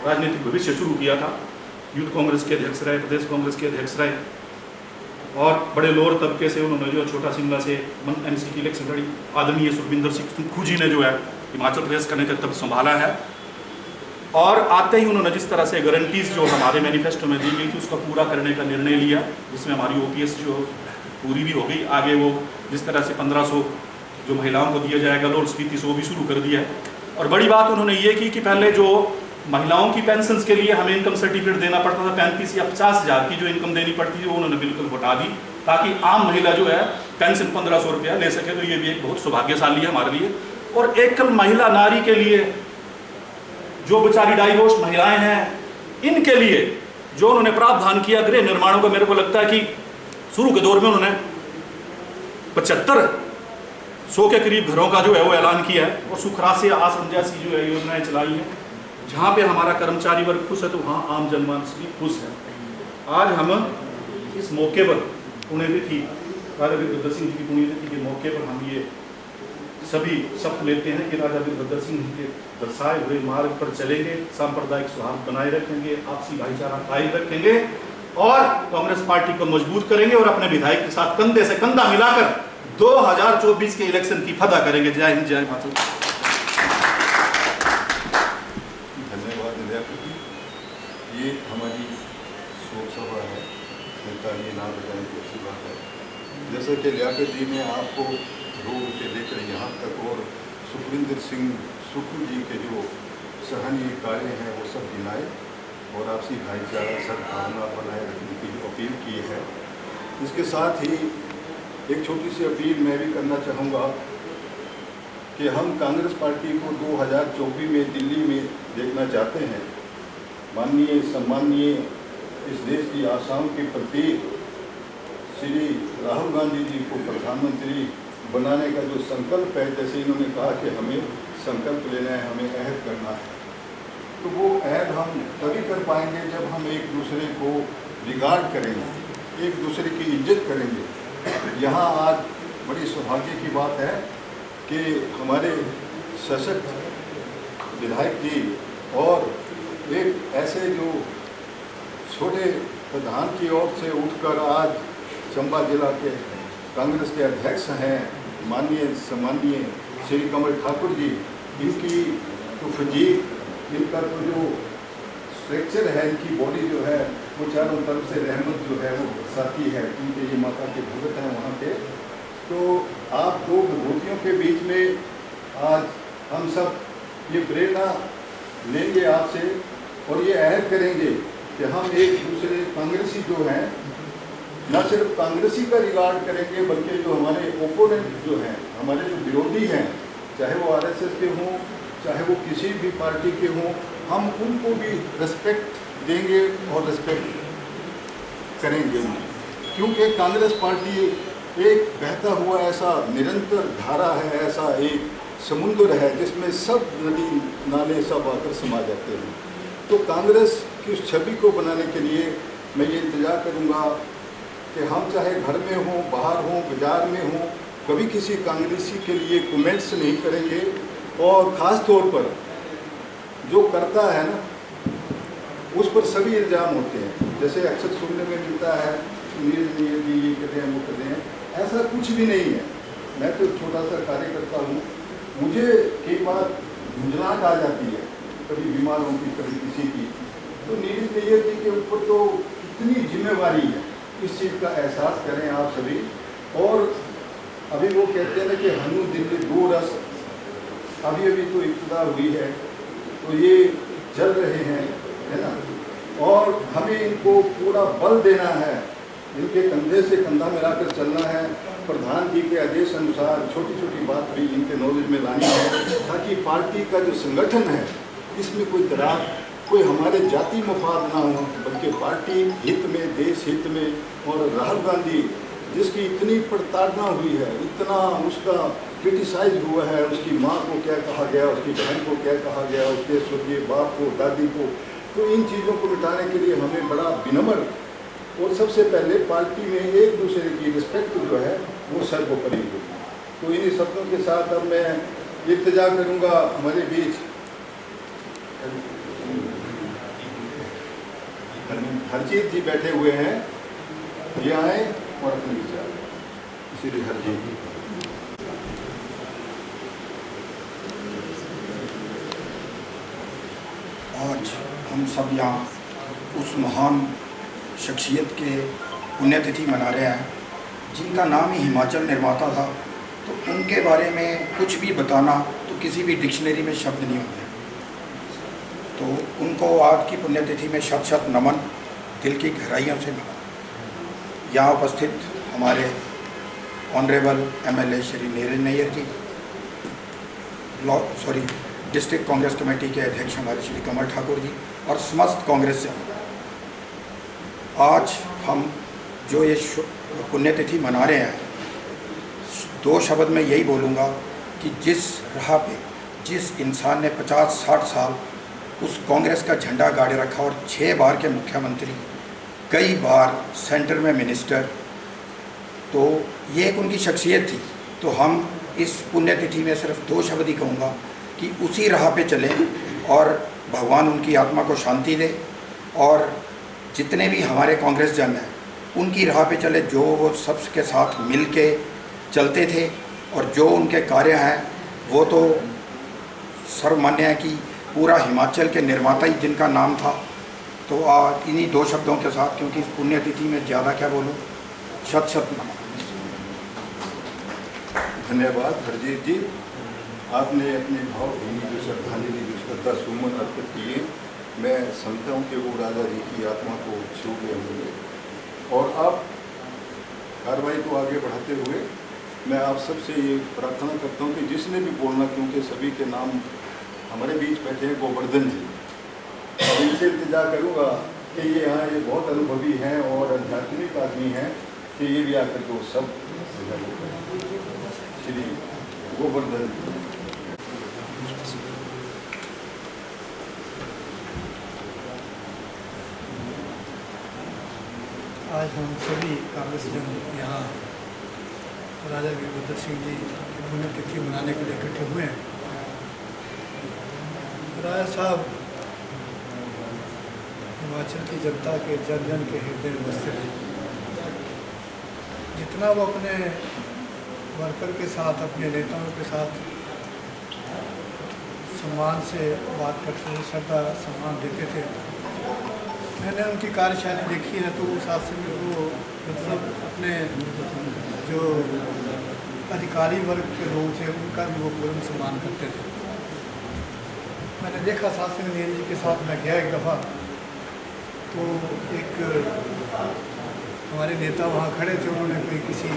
राजनीतिक भविष्य शुरू किया था, यूथ कांग्रेस के अध्यक्ष रहे, प्रदेश कांग्रेस के अध्यक्ष रहे, और बड़े लोअर तबके से उन्होंने जो छोटा शिमला से एमसी की इलेक्शन लड़ी, आदरणीय सुखविंदर सिंह सुक्खू जी ने जो है हिमाचल प्रदेश का नेतृत्व संभाला है। और आते ही उन्होंने जिस तरह से गारंटीज जो हमारे मैनिफेस्टो में दी गई थी उसका पूरा करने का निर्णय लिया, जिसमें हमारी ओपीएस जो पूरी भी हो गई। आगे वो जिस तरह से 1500 जो महिलाओं को दिया जाएगा लोअर स्पीति से, वो भी शुरू कर दिया है। और बड़ी बात उन्होंने ये की कि पहले जो महिलाओं की पेंशन के लिए हमें इनकम सर्टिफिकेट देना पड़ता था, 35 या 50 हज़ार की जो इनकम देनी पड़ती थी, वो उन्होंने बिल्कुल हटा दी, ताकि आम महिला जो है पेंशन 1500 रुपया ले सके। तो ये भी एक बहुत सौभाग्यशाली है हमारे लिए। और एकल महिला नारी के लिए, जो बेचारी डाइवोर्स महिलाएं हैं, इनके लिए जो उन्होंने प्रावधान किया गृह निर्माणों का, मेरे को लगता है कि शुरू के दौर में उन्होंने 7500 के करीब घरों का जो है वो ऐलान किया है, और सुखरास्य आश्रम जैसी जो है योजनाएं चलाई हैं। जहाँ पे हमारा कर्मचारी वर्ग खुश है तो वहाँ आम जनमानस भी खुश है। आज हम इस मौके पर, पुण्यतिथि राजा वीरभद्र सिंह जी की पुण्यतिथि के मौके पर हम ये सभी शपथ लेते हैं कि राजा वीरभद्र सिंह जी के दर्शाए हुए मार्ग पर चलेंगे, सांप्रदायिक सौहार्द बनाए रखेंगे, आपसी भाईचारा कायम रखेंगे, और कांग्रेस पार्टी को मजबूत करेंगे, और अपने विधायक के साथ कंधे से कंधा मिलाकर 2024 के इलेक्शन की फतह करेंगे। जय हिंद, जय माता। धन्यवाद अध्यापक। ये हमारी शोक सभा है, तालियां ना बजाने की अच्छी बात है। जैसा कि लियाकत जी ने आपको रोड से लेकर यहाँ तक, और सुखविंदर सिंह सुक्खू जी के जो सराहनीय कार्य हैं वो सब गिनाए, और आपसी भाईचारा सद्भावना बनाए रखने की जो अपील की है, इसके साथ ही एक छोटी सी अपील मैं भी करना चाहूँगा कि हम कांग्रेस पार्टी को 2024 में दिल्ली में देखना चाहते हैं। माननीय सम्माननीय इस देश की आशाओं के प्रतीक श्री राहुल गांधी जी को प्रधानमंत्री बनाने का जो संकल्प है, जैसे इन्होंने कहा कि हमें संकल्प लेना है, हमें अहद करना है, तो वो अहद हम तभी कर पाएंगे जब हम एक दूसरे को रिगार्ड करेंगे, एक दूसरे की इज्जत करेंगे। यहाँ आज बड़ी सौभाग्य की बात है कि हमारे सशक्त विधायक जी और एक ऐसे जो छोटे प्रधान की ओर से उठकर आज चंबा जिला के कांग्रेस के अध्यक्ष हैं, माननीय सम्माननीय श्री कमल ठाकुर जी, इनकी तो फिजीक, इनका तो जो स्ट्रक्चर है, इनकी बॉडी जो है वो चारों तरफ से रहमत जो है वो साथी है, क्योंकि ये माता के भगत हैं वहाँ पे। तो आप दो विभूतियों के बीच में आज हम सब ये प्रेरणा लेंगे आपसे, और ये अहद करेंगे कि हम एक दूसरे कांग्रेसी जो हैं, न सिर्फ कांग्रेसी का रिगार्ड करेंगे, बल्कि जो हमारे ओपोनेंट जो हैं, हमारे जो विरोधी हैं, चाहे वो आरएसएस के हों, चाहे वो किसी भी पार्टी के हों, हम उनको भी रिस्पेक्ट देंगे और रिस्पेक्ट करेंगे, क्योंकि कांग्रेस पार्टी एक बहता हुआ ऐसा निरंतर धारा है, ऐसा एक समुद्र है जिसमें सब नदी नाले सब आकर समा जाते हैं। तो कांग्रेस की उस छवि को बनाने के लिए मैं ये इंतजार करूँगा कि हम चाहे घर में हों, बाहर हों, बाजार में हों, कभी किसी कांग्रेसी के लिए कमेंट्स नहीं करेंगे, और ख़ास तौर पर जो करता है ना उस पर सभी इल्ज़ाम होते हैं। जैसे अक्सर सुनने में मिलता है नीरज नैयर जी ये कर रहे हैं वो कर रहे हैं, ऐसा कुछ भी नहीं है। मैं तो छोटा सा कार्यकर्ता हूँ, मुझे कई बार झुंझलाहट आ जाती है, कभी बीमारों की कभी किसी की, तो नीरज नैयर जी के ऊपर तो कितनी जिम्मेवारी है, इस चीज़ का एहसास करें आप सभी। और अभी वो कहते हैं ना कि हनु दिल्ली दो रस, अभी अभी तो इब्तिदा हुई है, तो ये चल रहे हैं, है ना, और हमें इनको पूरा बल देना है, इनके कंधे से कंधा मिलाकर चलना है। प्रधान जी के आदेश अनुसार छोटी छोटी बात भी इनके नॉलेज में लानी है, ताकि पार्टी का जो संगठन है इसमें कोई दरार, कोई हमारे जाति मफाद ना हो, बल्कि पार्टी हित में, देश हित में। और राहुल गांधी जिसकी इतनी प्रताड़ना हुई है, इतना उसका क्रिटिसाइज हुआ है, उसकी माँ को क्या कहा गया, उसकी बहन को क्या कहा गया, उसके स्वर्गीय बाप को, दादी को, तो इन चीज़ों को मिटाने के लिए हमें बड़ा विनम्र और सबसे पहले पार्टी में एक दूसरे की रिस्पेक्ट जो है वो सर्वोपरि होगी। तो इन्हीं शब्दों के साथ अब मैं इल्तिजा करूँगा, हमारे बीच हरजीत जी बैठे हुए हैं, ये आए और अपने विचार। श्री हरजीत जी। आज हम सब यहाँ उस महान शख्सियत के पुण्यतिथि मना रहे हैं जिनका नाम ही हिमाचल निर्माता था। तो उनके बारे में कुछ भी बताना तो किसी भी डिक्शनरी में शब्द नहीं होंगे। तो उनको आज की पुण्यतिथि में शत शत नमन, दिल की गहराइयों से नमन। यहाँ उपस्थित हमारे ऑनरेबल MLA श्री नीरज नैयर जी, डिस्ट्रिक्ट कांग्रेस कमेटी के अध्यक्ष हमारे श्री कमल ठाकुर जी और समस्त कांग्रेस से आज हम जो ये पुण्यतिथि मना रहे हैं, दो शब्द में यही बोलूँगा कि जिस राह पे जिस इंसान ने 50-60 साल उस कांग्रेस का झंडा गाड़े रखा और 6 बार के मुख्यमंत्री, कई बार सेंटर में मिनिस्टर, तो ये एक उनकी शख्सियत थी। तो हम इस पुण्यतिथि में सिर्फ 2 शब्द ही कहूँगा कि उसी राह पे चलें और भगवान उनकी आत्मा को शांति दे, और जितने भी हमारे कांग्रेस जन हैं उनकी राह पे चले, जो वो सबके साथ मिल के चलते थे और जो उनके कार्य हैं वो तो सर्वमान्य है कि पूरा हिमाचल के निर्माता ही जिनका नाम था। तो इन्हीं 2 शब्दों के साथ, क्योंकि इस पुण्यतिथि में ज़्यादा क्या बोलूँ, शत शत नमन। धन्यवाद हरजीत जी, आपने अपने भावभीनी जो श्रद्धांजलि, जो श्रद्धा सुमन अर्पित किए, मैं समझता हूँ कि वो राजा जी की आत्मा को छू गए होंगे। और अब कार्रवाई को आगे बढ़ाते हुए मैं आप सबसे ये प्रार्थना करता हूँ कि जिसने भी बोलना, क्योंकि सभी के नाम हमारे बीच बैठे हैं गोवर्धन जी, और इनसे इल्तिजा करूँगा कि ये यहाँ ये बहुत अनुभवी हैं और आध्यात्मिक आदमी हैं, कि ये भी आकर के वो सब श्री गोवर्धन। आज हम सभी कांग्रेस जन यहाँ राजा वीरभद्र सिंह जी की पुण्यतिथि मनाने के लिए इकट्ठे हुए हैं। राजा साहब हिमाचल की जनता के जन जन के हृदय में बसते हैं। जितना वो अपने वर्कर के साथ, अपने नेताओं के साथ सम्मान से बात करते थे, श्रद्धा सम्मान देते थे, मैंने उनकी कार्यशैली देखी है, तो उस हिसाब से वो मतलब अपने जो अधिकारी वर्ग के लोग थे उनका भी वो पूर्ण सम्मान करते थे। मैंने देखा साथ सिंह नैयर जी के साथ मैं गया एक दफ़ा, तो एक हमारे नेता वहाँ खड़े थे, उन्होंने कोई किसी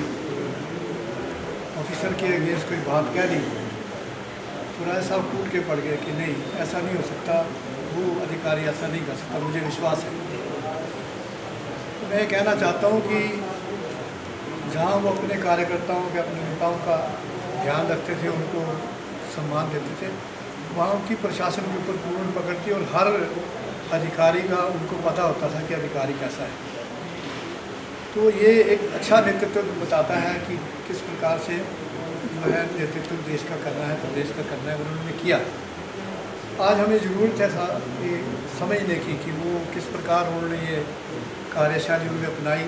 ऑफिसर के अगेंस्ट कोई बात कह दी, तो राय साहब टूट के पड़ गए कि नहीं, ऐसा नहीं हो सकता, वो अधिकारी ऐसा नहीं कर सकता, मुझे विश्वास है। तो मैं कहना चाहता हूँ कि जहाँ वो अपने कार्यकर्ताओं के, अपने नेताओं का ध्यान रखते थे, उनको सम्मान देते थे, वहाँ उनकी प्रशासन के ऊपर पूर्ण पकड़ थी और हर अधिकारी का उनको पता होता था कि अधिकारी कैसा है। तो ये एक अच्छा नेतृत्व बताता है कि किस प्रकार से जो है नेतृत्व देश का करना है, प्रदेश का करना है, उन्होंने किया। आज हमें ज़रूरत है कि समझने की कि वो किस प्रकार उन्होंने ये कार्यशैली उन्होंने अपनाई।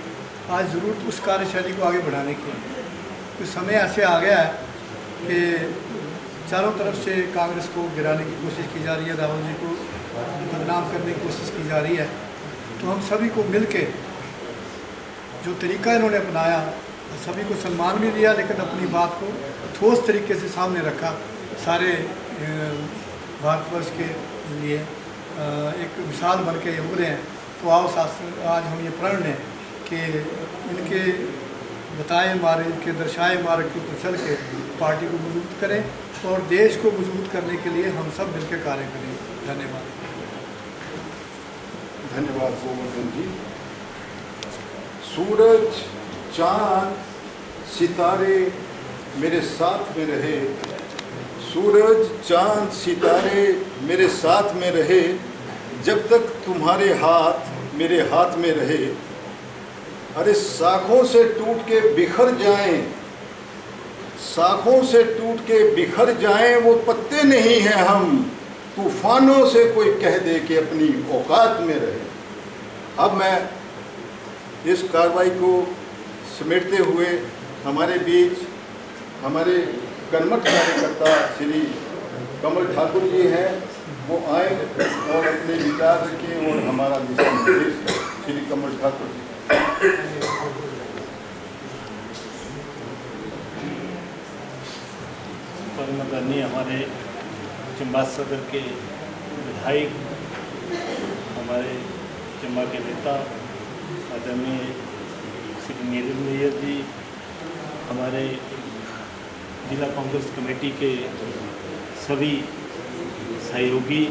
आज ज़रूरत उस कार्यशैली को आगे बढ़ाने की है। तो समय ऐसे आ गया है कि चारों तरफ से कांग्रेस को गिराने की कोशिश की जा रही है, राहुल जी को बदनाम करने की कोशिश की जा रही है। तो हम सभी को मिल के जो तरीका इन्होंने अपनाया, सभी को सम्मान भी दिया, लेकिन अपनी बात को ठोस तरीके से सामने रखा। सारे भारतवर्ष के लिए एक मिसाल बन के उभरे हैं। तो आओ आज हम ये प्रण लें कि इनके बताए मार्ग, इनके दर्शाए मार्ग के ऊपर चल के पार्टी को मजबूत करें और देश को मजबूत करने के लिए हम सब मिलकर कार्य करें। धन्यवाद। धन्यवाद गोवर्धन जी। सूरज, चांद, सितारे मेरे साथ में रहे, सूरज, चांद, सितारे मेरे साथ में रहे, जब तक तुम्हारे हाथ मेरे हाथ में रहे। अरे शाखों से टूट के बिखर जाएं, शाखों से टूट के बिखर जाएं, वो पत्ते नहीं हैं हम, तूफानों से कोई कह दे कि अपनी औकात में रहे। अब मैं इस कार्रवाई को समेटते हुए हमारे बीच हमारे कर्मठ कार्यकर्ता श्री कमल ठाकुर जी हैं, वो आए और अपने विचार रखें और हमारा दिशा निर्देश करें। श्री कमल ठाकुर जी। परमदरणीय हमारे चंबा सदर के विधायक, हमारे चंबा के नेता आदरणीय श्री नीरज नैयर जी, हमारे जिला कांग्रेस कमेटी के सभी सहयोगी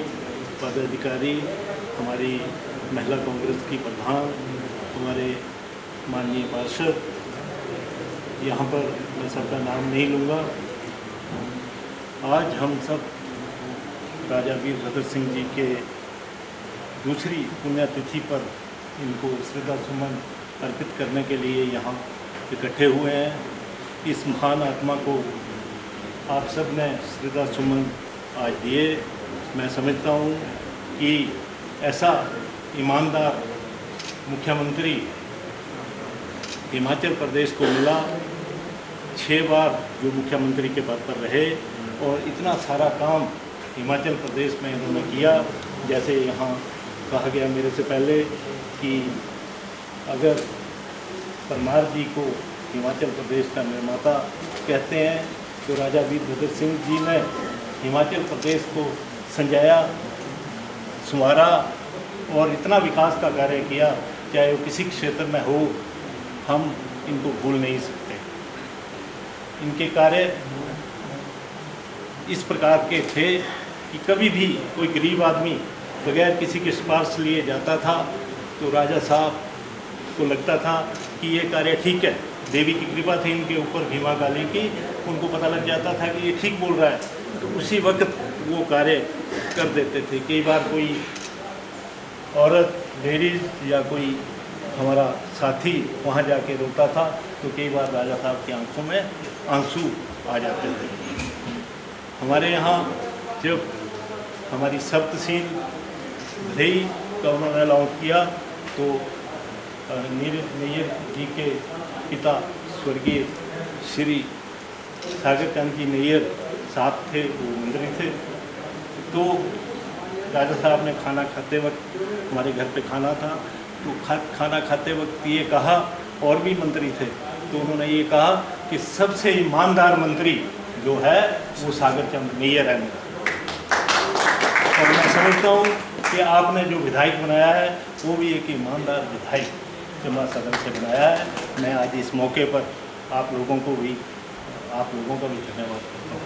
पदाधिकारी, हमारी महिला कांग्रेस की प्रधान, हमारे माननीय पार्षद, यहाँ पर मैं सबका नाम नहीं लूँगा। आज हम सब राजा वीरभद्र सिंह जी के दूसरी पुण्यतिथि पर इनको श्रद्धा सुमन अर्पित करने के लिए यहाँ इकट्ठे हुए हैं। इस महान आत्मा को आप सब ने श्रद्धा सुमन आज दिए। मैं समझता हूँ कि ऐसा ईमानदार मुख्यमंत्री हिमाचल प्रदेश को मिला। 6 बार जो मुख्यमंत्री के पद पर रहे और इतना सारा काम हिमाचल प्रदेश में इन्होंने किया। जैसे यहाँ कहा गया मेरे से पहले कि अगर परमार जी को हिमाचल प्रदेश का निर्माता कहते हैं, तो राजा वीरभद्र सिंह जी ने हिमाचल प्रदेश को संजाया, संवारा और इतना विकास का कार्य किया, चाहे वो किसी क्षेत्र में हो, हम इनको भूल नहीं सकते। इनके कार्य इस प्रकार के थे कि कभी भी कोई गरीब आदमी बगैर किसी के सिफारिश लिए जाता था तो राजा साहब को लगता था कि ये कार्य ठीक है। देवी की कृपा थी इनके ऊपर, भीमा काली की, उनको पता लग जाता था कि ये ठीक बोल रहा है, तो उसी वक्त वो कार्य कर देते थे। कई बार कोई औरत, लेडीज या कोई हमारा साथी वहाँ जाके रोता था तो कई बार राजा साहब की आंखों में आंसू आ जाते थे। हमारे यहाँ जब हमारी सप्तशील भई का उन्होंने लॉन्च किया तो नीरज नैयर जी के पिता स्वर्गीय श्री सागर चंद जी नैयर साहब थे, वो मंत्री थे। तो राजा साहब ने खाना खाते वक्त, हमारे घर पे खाना था, तो खाना खाते वक्त ये कहा, और भी मंत्री थे, तो उन्होंने ये कहा कि सबसे ईमानदार मंत्री जो है वो सागर चंद नैयर है। और मैं समझता हूँ कि आपने जो विधायक बनाया है वो भी एक ईमानदार विधायक चंबा सदन से बनाया है। मैं आज इस मौके पर आप लोगों का भी धन्यवाद करता हूँ।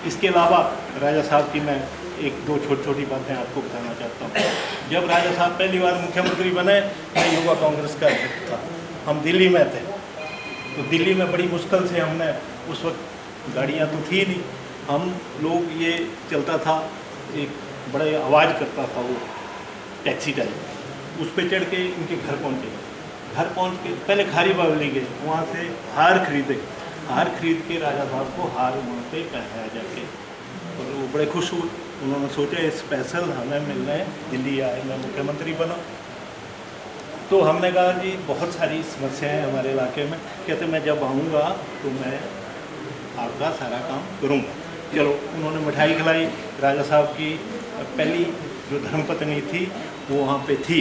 इसके अलावा राजा साहब की मैं 1-2 छोटी बातें आपको बताना चाहता हूँ। जब राजा साहब पहली बार मुख्यमंत्री बने, मैं युवा कांग्रेस का अध्यक्ष था, हम दिल्ली में थे। तो दिल्ली में बड़ी मुश्किल से हमने, उस वक्त गाड़ियाँ तो थी नहीं, हम लोग ये चलता था, एक बड़े आवाज़ करता था वो टैक्सी टाइप, उस पर चढ़ के इनके घर पहुँचे। घर पहुँच के पहले खारी बावली गए, वहाँ से हार खरीदे, हार खरीद के राजा साहब को हार वहाँ पे पहनाया जाके, और वो वो बड़े खुश हुए। उन्होंने सोचा स्पेशल हमें मिलना है, दिल्ली आए, मैं मुख्यमंत्री बना। तो हमने कहा जी बहुत सारी समस्याएं हैं हमारे इलाके में। कहते मैं जब आऊँगा तो मैं आपका सारा काम करूँगा। चलो, उन्होंने मिठाई खिलाई। राजा साहब की पहली जो धर्मपत्नी थी वो वहाँ पे थी,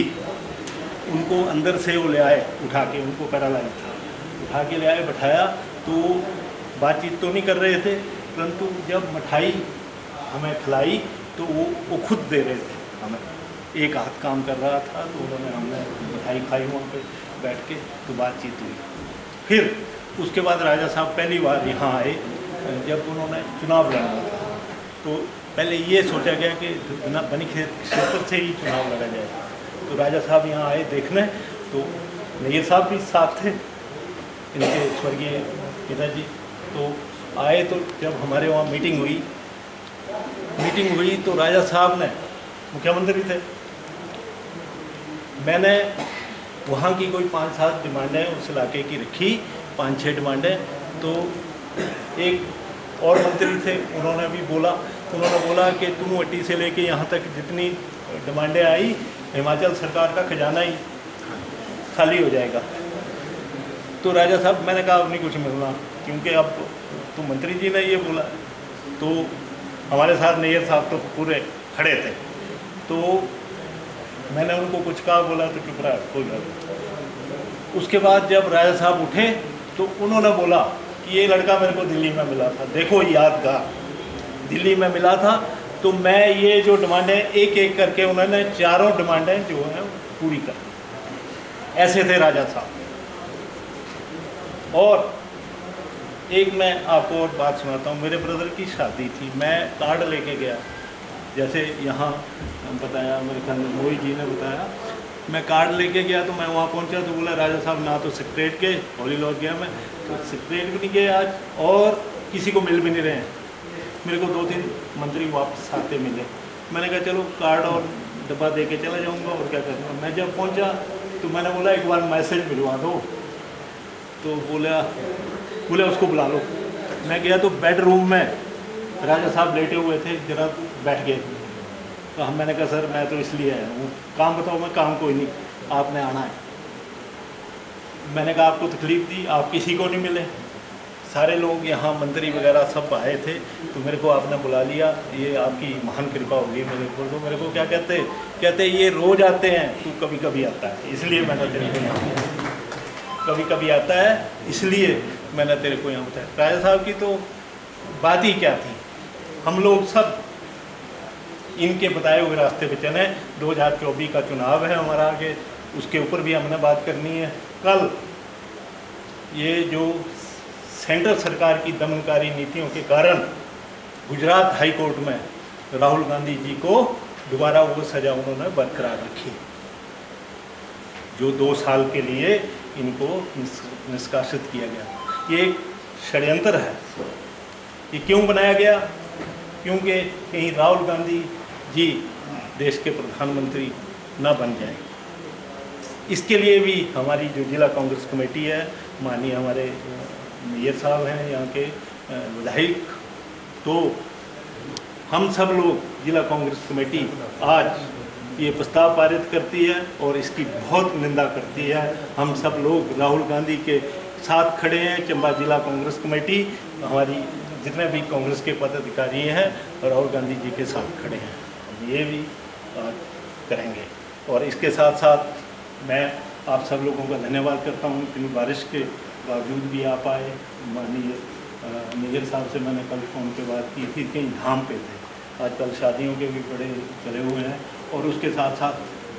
उनको अंदर से वो ले आए उठा के, उनको पैरालाइज था, उठा के ले आए, बैठाया। तो बातचीत तो नहीं कर रहे थे, परंतु जब मिठाई हमें खिलाई तो वो खुद दे रहे थे हमें। एक हाथ काम कर रहा था तो उन्होंने हमने मिठाई खाई वहाँ पे बैठ के, तो बातचीत हुई। फिर उसके बाद राजा साहब पहली बार यहाँ आए जब उन्होंने चुनाव लड़ना था। तो पहले ये सोचा गया कि बनी क्षेत्र से ही चुनाव लड़ा जाए। तो राजा साहब यहाँ आए देखने, तो नैयर साहब भी साथ थे, इनके स्वर्गीय पिताजी। तो आए, तो जब हमारे वहाँ मीटिंग हुई तो राजा साहब ने, मुख्यमंत्री थे, मैंने वहाँ की कोई 5-7 डिमांडें उस इलाके की रखी, 5-6 डिमांडें। तो एक और मंत्री थे, उन्होंने बोला कि तुम वट्टी से लेके यहाँ तक जितनी डिमांडें आई, हिमाचल सरकार का खजाना ही खाली हो जाएगा। तो राजा साहब, मैंने कहा अब नहीं कुछ मिलना, क्योंकि अब तो मंत्री जी ने ये बोला। तो हमारे साथ नैयर साहब तो पूरे खड़े थे, तो मैंने उनको कुछ कहा, बोला तो चुप रहा, कोई बात नहीं। उसके बाद जब राजा साहब उठे तो उन्होंने बोला कि ये लड़का मेरे को दिल्ली में मिला था, देखो यादगार, दिल्ली में मिला था। तो मैं ये जो डिमांडें एक एक करके, उन्होंने 4 डिमांडें जो हैं पूरी कर दी। ऐसे थे राजा साहब। और एक मैं आपको और बात सुनाता हूँ। मेरे ब्रदर की शादी थी, मैं कार्ड लेके गया, जैसे यहाँ बताया, मेरे ख्याल में मोहित जी ने बताया। मैं कार्ड लेके गया, तो मैं वहाँ पहुँचा तो बोला राजा साहब ना तो सेक्रेटरीट के, हॉली लॉज गया मैं, तो सेक्रेटरीट भी नहीं गए आज, और किसी को मिल भी नहीं रहे हैं। मेरे को 2-3 मंत्री वापस आते मिले। मैंने कहा चलो कार्ड और डब्बा दे के चला जाऊँगा, और क्या करूँगा। मैं जब पहुँचा तो मैंने बोला एक बार मैसेज मिलवा दो। तो बोले उसको बुला लो। मैं गया तो बेडरूम में राजा साहब लेटे हुए थे, जरा बैठ गए। तो मैंने कहा सर मैं तो इसलिए आया हूँ, काम बताओ। मैं काम कोई नहीं, आपने आना है। मैंने कहा आपको तकलीफ़ दी, आप किसी को नहीं मिले, सारे लोग यहाँ मंत्री वगैरह सब आए थे, तो मेरे को आपने बुला लिया, ये आपकी महान कृपा होगी मेरे ऊपर। तो मेरे को क्या कहते ये रोज़ आते हैं, तू कभी कभी आता है, इसलिए मैंने तेरे को यहाँ, कभी कभी आता है इसलिए मैंने तेरे को यहाँ बताया। राजा साहब की तो बात ही क्या थी। हम लोग सब इनके बताए हुए रास्ते पे चले। 2024 का चुनाव है हमारा आगे, उसके ऊपर भी हमने बात करनी है। कल ये जो सेंट्रल सरकार की दमनकारी नीतियों के कारण गुजरात हाई कोर्ट में राहुल गांधी जी को दोबारा वो सज़ा उन्होंने बरकरार रखी, जो 2 साल के लिए इनको निष्कासित किया गया। ये एक षड्यंत्र है। ये क्यों बनाया गया? क्योंकि कहीं राहुल गांधी जी देश के प्रधानमंत्री न बन जाए। इसके लिए भी हमारी जो जिला कांग्रेस कमेटी है, माननीय हमारे मेयर साहब हैं यहाँ के विधायक, तो हम सब लोग जिला कांग्रेस कमेटी आज ये प्रस्ताव पारित करती है और इसकी बहुत निंदा करती है। हम सब लोग राहुल गांधी के साथ खड़े हैं। चंबा जिला कांग्रेस कमेटी, हमारी जितने भी कांग्रेस के पदाधिकारी हैं राहुल गांधी जी के साथ खड़े हैं, ये भी करेंगे। और इसके साथ साथ मैं आप सब लोगों का धन्यवाद करता हूँ, इतनी बारिश के बावजूद भी आप आए। माननीय मेयर साहब से मैंने कल फ़ोन पे बात की थी, कहीं धाम पे थे, आजकल शादियों के भी बड़े चले हुए हैं, और उसके साथ साथ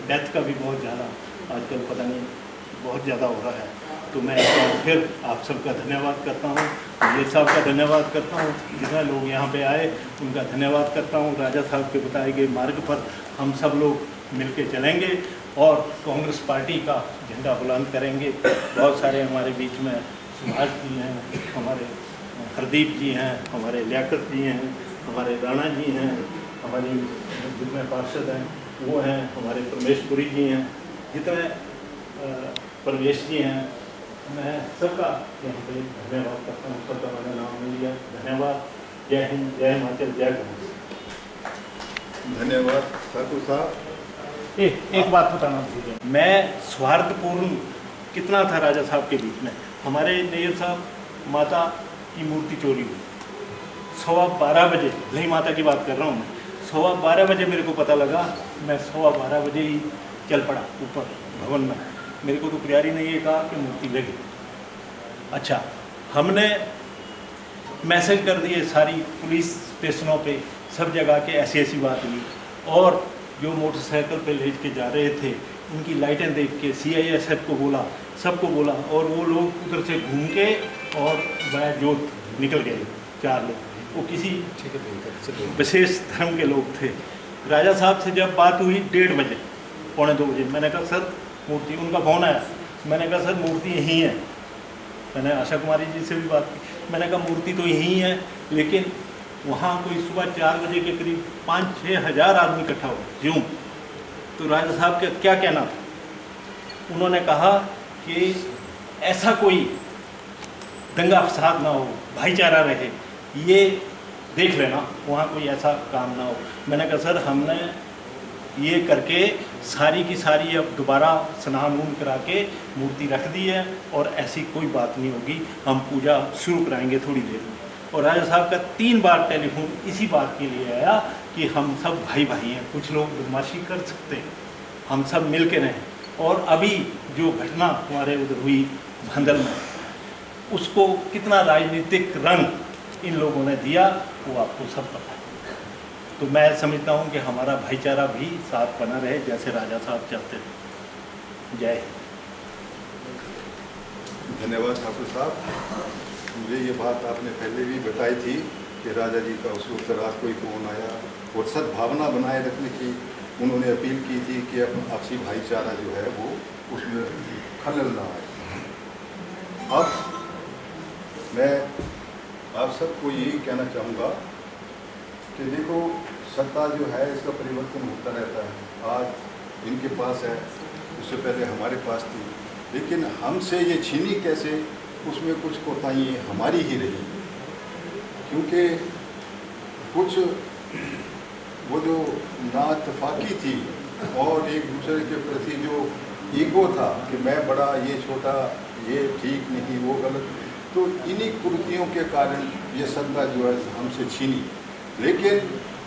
डेथ का भी बहुत ज़्यादा आजकल पता नहीं बहुत ज़्यादा हो रहा है। तो मैं एक बार फिर आप सबका धन्यवाद करता हूँ, मेयर साहब का धन्यवाद करता हूँ, जितने लोग यहाँ पे आए उनका धन्यवाद करता हूँ। राजा साहब के बताए गए मार्ग पर हम सब लोग मिल के चलेंगे और कांग्रेस पार्टी का झंडा बुलंद करेंगे। बहुत सारे हमारे बीच में सुभाष जी हैं, हमारे हरदीप जी हैं, हमारे लियाकत जी हैं, हमारे राणा जी हैं, हमारी जितने पार्षद हैं वो हैं, हमारे परमेशपुरी जी हैं, जितने परवेश जी हैं, मैं सबका यहाँ पे धन्यवाद करता हूँ। सबका मैंने नाम ले लिया, धन्यवाद। जय हिंद, जय हिमाचल, जय कांग्रेस। धन्यवाद ठाकुर साहब। एक बात बताना भूल गया, मैं स्वार्थपूर्ण कितना था राजा साहब के बीच में। हमारे नैयर साहब माता की मूर्ति चोरी हुई 12:15 बजे, नहीं माता की बात कर रहा हूँ मैं, 12:15 बजे मेरे को पता लगा। मैं 12:15 बजे ही चल पड़ा ऊपर भवन में। मेरे को तो प्यारी नहीं है कहा कि मूर्ति लगी। अच्छा, हमने मैसेज कर दिए सारी पुलिस स्टेशनों पे, सब जगह के ऐसी बात हुई। और जो मोटरसाइकिल पे ले के जा रहे थे उनकी लाइटें देख के CISF को बोला, सबको बोला, और वो लोग उधर से घूम के और वह जोत निकल गए 4 लोग। वो किसी विशेष धर्म के लोग थे। राजा साहब से जब बात हुई 1:30 बजे, 1:45 बजे, मैंने कहा सर मूर्ति, उनका फ़ोन आया, मैंने कहा सर मूर्ति यहीं है। मैंने आशा कुमारी जी से भी बात की, मैंने कहा मूर्ति तो यहीं है, लेकिन वहाँ कोई सुबह 4 बजे के करीब 5-6 हज़ार आदमी इकट्ठा हुआ यूँ। तो राजा साहब का क्या कहना था? उन्होंने कहा कि ऐसा कोई दंगा फसाद ना हो, भाईचारा रहे, ये देख लेना, वहाँ कोई ऐसा काम ना हो। मैंने कहा सर हमने ये करके सारी की सारी अब दोबारा स्नान करा के मूर्ति रख दी है और ऐसी कोई बात नहीं होगी, हम पूजा शुरू कराएंगे थोड़ी देर में। और राजा साहब का 3 बार टेलीफोन इसी बात के लिए आया कि हम सब भाई भाई हैं, कुछ लोग बदमाशी कर सकते हैं, हम सब मिल के रहें। और अभी जो घटना हमारे उधर हुई भंदल में, उसको कितना राजनीतिक रंग इन लोगों ने दिया वो आपको सब पता है। तो मैं समझता हूँ कि हमारा भाईचारा भी साथ बना रहे जैसे राजा साहब चाहते थे। जय हिंद। धन्यवाद ठाकुर साहब। मुझे ये बात आपने पहले भी बताई थी कि राजा जी का उस वक्त रात कोई फ़ोन आया और सद्भावना बनाए रखने की उन्होंने अपील की थी कि आपसी भाईचारा जो है वो उसमें खलल ना आए। अब मैं आप सबको यही कहना चाहूँगा कि देखो, सत्ता जो है इसका परिवर्तन होता रहता है। आज इनके पास है, उससे पहले हमारे पास थी, लेकिन हमसे ये छीनी कैसे, उसमें कुछ कोताही हमारी ही रही। क्योंकि कुछ वो जो नाइत्तेफाकी थी और एक दूसरे के प्रति जो ईगो था कि मैं बड़ा, ये छोटा, ये ठीक नहीं, वो गलत, तो इन्हीं कुरीतियों के कारण ये सत्ता जो है हमसे छीनी। लेकिन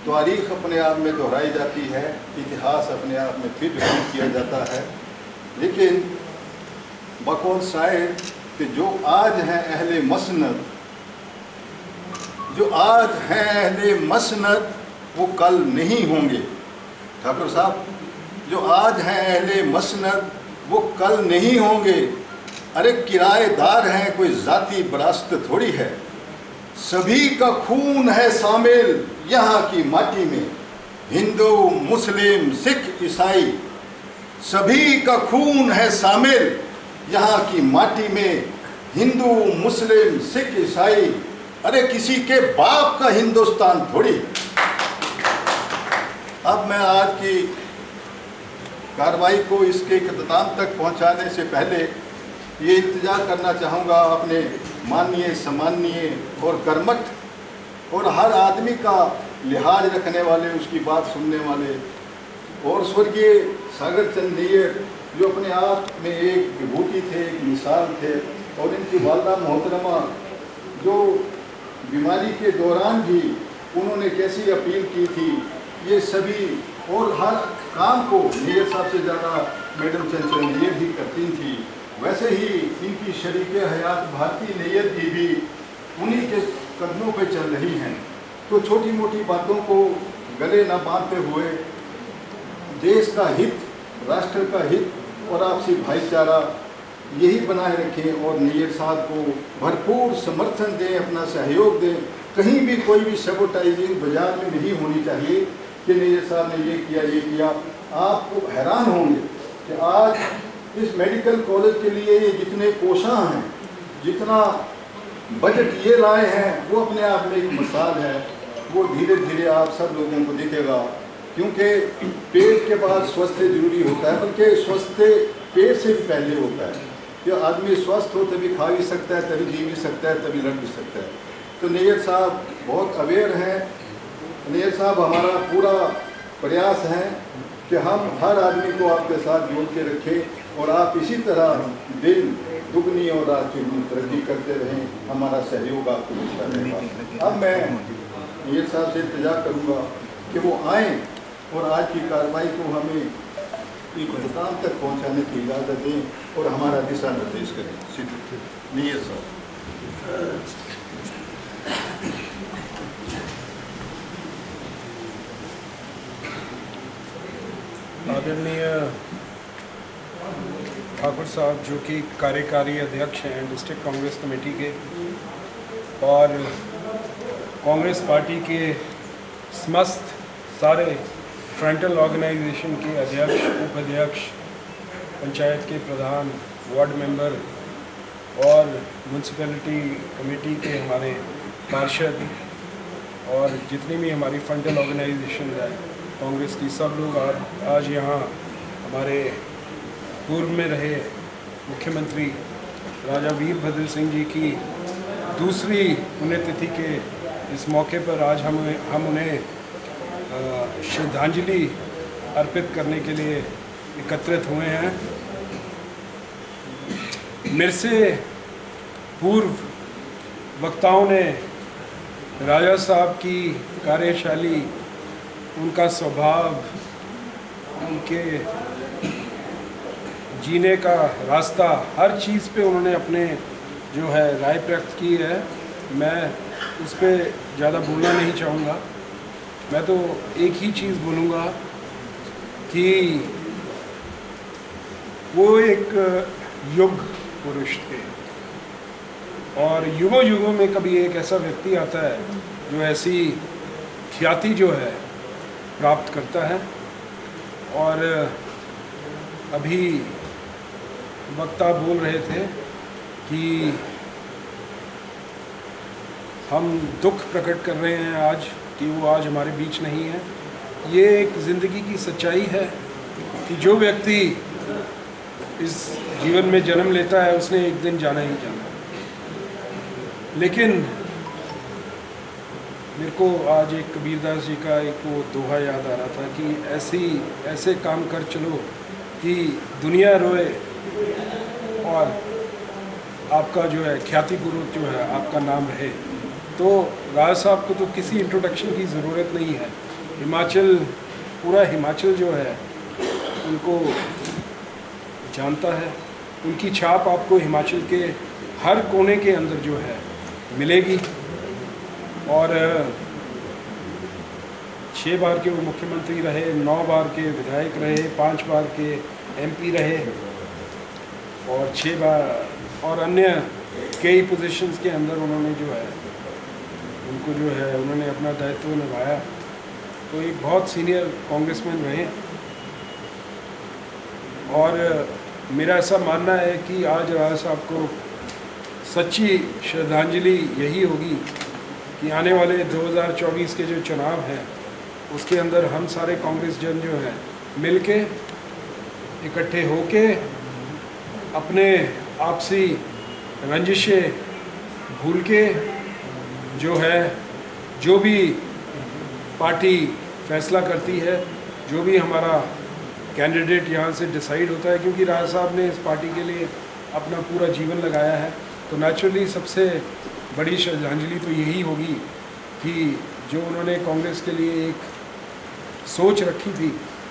तारीख अपने आप में दोहराई जाती है, इतिहास अपने आप में फिर रिपीट किया जाता है। लेकिन बकौल शायर कि जो आज हैं अहले मसनद, जो आज हैं अहले मसनद वो कल नहीं होंगे। ठाकुर साहब, जो आज हैं अहले मसनद वो कल नहीं होंगे। अरे किराएदार हैं, कोई ज़ाती विरासत थोड़ी है। सभी का खून है शामिल यहाँ की माटी में, हिंदू मुस्लिम सिख ईसाई, सभी का खून है शामिल यहाँ की माटी में, हिंदू मुस्लिम सिख ईसाई। अरे किसी के बाप का हिंदुस्तान थोड़ी। अब मैं आज की कार्रवाई को इसके इख्तिताम तक पहुँचाने से पहले ये इंतजार करना चाहूँगा अपने माननीय, सम्माननीय और कर्मठ और हर आदमी का लिहाज रखने वाले, उसकी बात सुनने वाले और स्वर्गीय सागर चंद नैयर जो अपने आप में एक विभूति थे, एक मिसाल थे, और इनकी वालदा मोहतरमा जो बीमारी के दौरान भी उन्होंने कैसी अपील की थी, ये सभी और हर काम को नैयर साहब से ज़्यादा मैडम चंचल नैयर ही करती थी। वैसे ही इनकी शरीके हयात भारती नैयर की भी उन्हीं के कदमों पे चल रही हैं। तो छोटी मोटी बातों को गले न बांधते हुए देश का हित, राष्ट्र का हित और आपसी भाईचारा यही बनाए रखें और नैयर साहब को भरपूर समर्थन दें, अपना सहयोग दें। कहीं भी कोई भी सबोटाइजिंग बाजार में नहीं होनी चाहिए कि नैयर साहब ने ये किया, ये किया। आप हैरान होंगे कि आज इस मेडिकल कॉलेज के लिए ये जितने कोशां हैं, जितना बजट ये लाए हैं, वो अपने आप में एक मिसाल है। वो धीरे धीरे आप सब लोगों को दिखेगा, क्योंकि पेट के बाद स्वास्थ्य जरूरी होता है, बल्कि स्वास्थ्य पेट से भी पहले होता है। कि आदमी स्वस्थ हो तभी खा भी सकता है, तभी जी भी सकता है, तभी लड़ भी सकता है। तो नैयर साहब बहुत अवेयर हैं। नैयर साहब हमारा पूरा प्रयास हैं कि हम हर आदमी को आपके साथ जोड़ के रखें और आप इसी तरह दिन दुगनी और रात चौगुनी तरक्की करते रहें, हमारा सहयोग आपको मिलता रहेगा। अब मैं मीर साहब से इल्तिजा करूँगा कि वो आएँ और आज की कार्रवाई को हमें मुकाम तक पहुँचाने की इजाज़त दें और हमारा दिशा निर्देश करें। मीर साहब। आदरणीय ठाकुर साहब जो कि कार्यकारी अध्यक्ष हैं डिस्ट्रिक्ट कांग्रेस कमेटी के और कांग्रेस पार्टी के समस्त सारे फ्रंटल ऑर्गेनाइजेशन के अध्यक्ष, उपाध्यक्ष, पंचायत के प्रधान, वार्ड मेंबर और म्यूनसिपैलिटी कमेटी के हमारे पार्षद और जितनी भी हमारी फ्रंटल ऑर्गेनाइजेशन है कांग्रेस की, सब लोग आज यहाँ हमारे पूर्व में रहे मुख्यमंत्री राजा वीरभद्र सिंह जी की दूसरी पुण्यतिथि के इस मौके पर आज हम उन्हें श्रद्धांजलि अर्पित करने के लिए एकत्रित हुए हैं। मेरे से पूर्व वक्ताओं ने राजा साहब की कार्यशैली, उनका स्वभाव, उनके जीने का रास्ता, हर चीज़ पे उन्होंने अपने जो है राय व्यक्त की है। मैं उस पर ज़्यादा बोलना नहीं चाहूँगा। मैं तो एक ही चीज़ बोलूँगा कि वो एक युग पुरुष थे और युगों युगों में कभी एक ऐसा व्यक्ति आता है जो ऐसी ख्याति जो है प्राप्त करता है। और अभी वक्ता बोल रहे थे कि हम दुख प्रकट कर रहे हैं आज कि वो आज हमारे बीच नहीं है। ये एक ज़िंदगी की सच्चाई है कि जो व्यक्ति इस जीवन में जन्म लेता है उसने एक दिन जाना ही जाना। लेकिन मेरे को आज एक कबीरदास जी का एक वो दोहा याद आ रहा था कि ऐसे काम कर चलो कि दुनिया रोए और आपका जो है ख्यातिपूर्वक जो है आपका नाम रहे। तो राज साहब को तो किसी इंट्रोडक्शन की ज़रूरत नहीं है। हिमाचल, पूरा हिमाचल जो है उनको जानता है। उनकी छाप आपको हिमाचल के हर कोने के अंदर जो है मिलेगी। और 6 बार के वो मुख्यमंत्री रहे, 9 बार के विधायक रहे, 5 बार के एमपी रहे और 6 बार और अन्य कई पोजीशंस के अंदर उन्होंने जो है उनको जो है उन्होंने अपना दायित्व निभाया। तो एक बहुत सीनियर कांग्रेसमैन रहे और मेरा ऐसा मानना है कि आज राजा साहब को सच्ची श्रद्धांजलि यही होगी कि आने वाले 2024 के जो चुनाव हैं उसके अंदर हम सारे कांग्रेस जन जो है मिलके इकट्ठे होके अपने आपसी रंजिशें भूल के जो है जो भी पार्टी फैसला करती है, जो भी हमारा कैंडिडेट यहाँ से डिसाइड होता है, क्योंकि राजा साहब ने इस पार्टी के लिए अपना पूरा जीवन लगाया है, तो नेचुरली सबसे बड़ी श्रद्धांजलि तो यही होगी कि जो उन्होंने कांग्रेस के लिए एक सोच रखी थी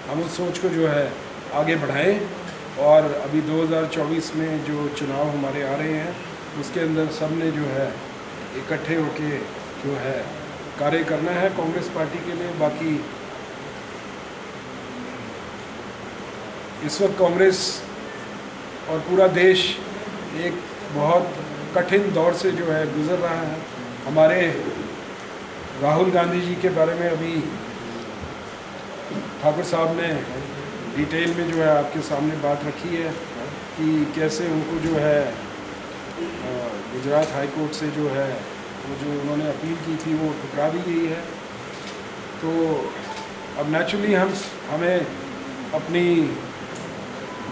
हम उस सोच को जो है आगे बढ़ाएं। और अभी 2024 में जो चुनाव हमारे आ रहे हैं उसके अंदर सब ने जो है इकट्ठे होके जो है कार्य करना है कांग्रेस पार्टी के लिए। बाकी इस वक्त कांग्रेस और पूरा देश एक बहुत कठिन दौर से जो है गुज़र रहा है। हमारे राहुल गांधी जी के बारे में अभी ठाकुर साहब ने डिटेल में जो है आपके सामने बात रखी है कि कैसे उनको जो है गुजरात हाई कोर्ट से जो है वो जो उन्होंने अपील की थी वो ठुकरा दी गई है। तो अब नेचुरली हमें अपनी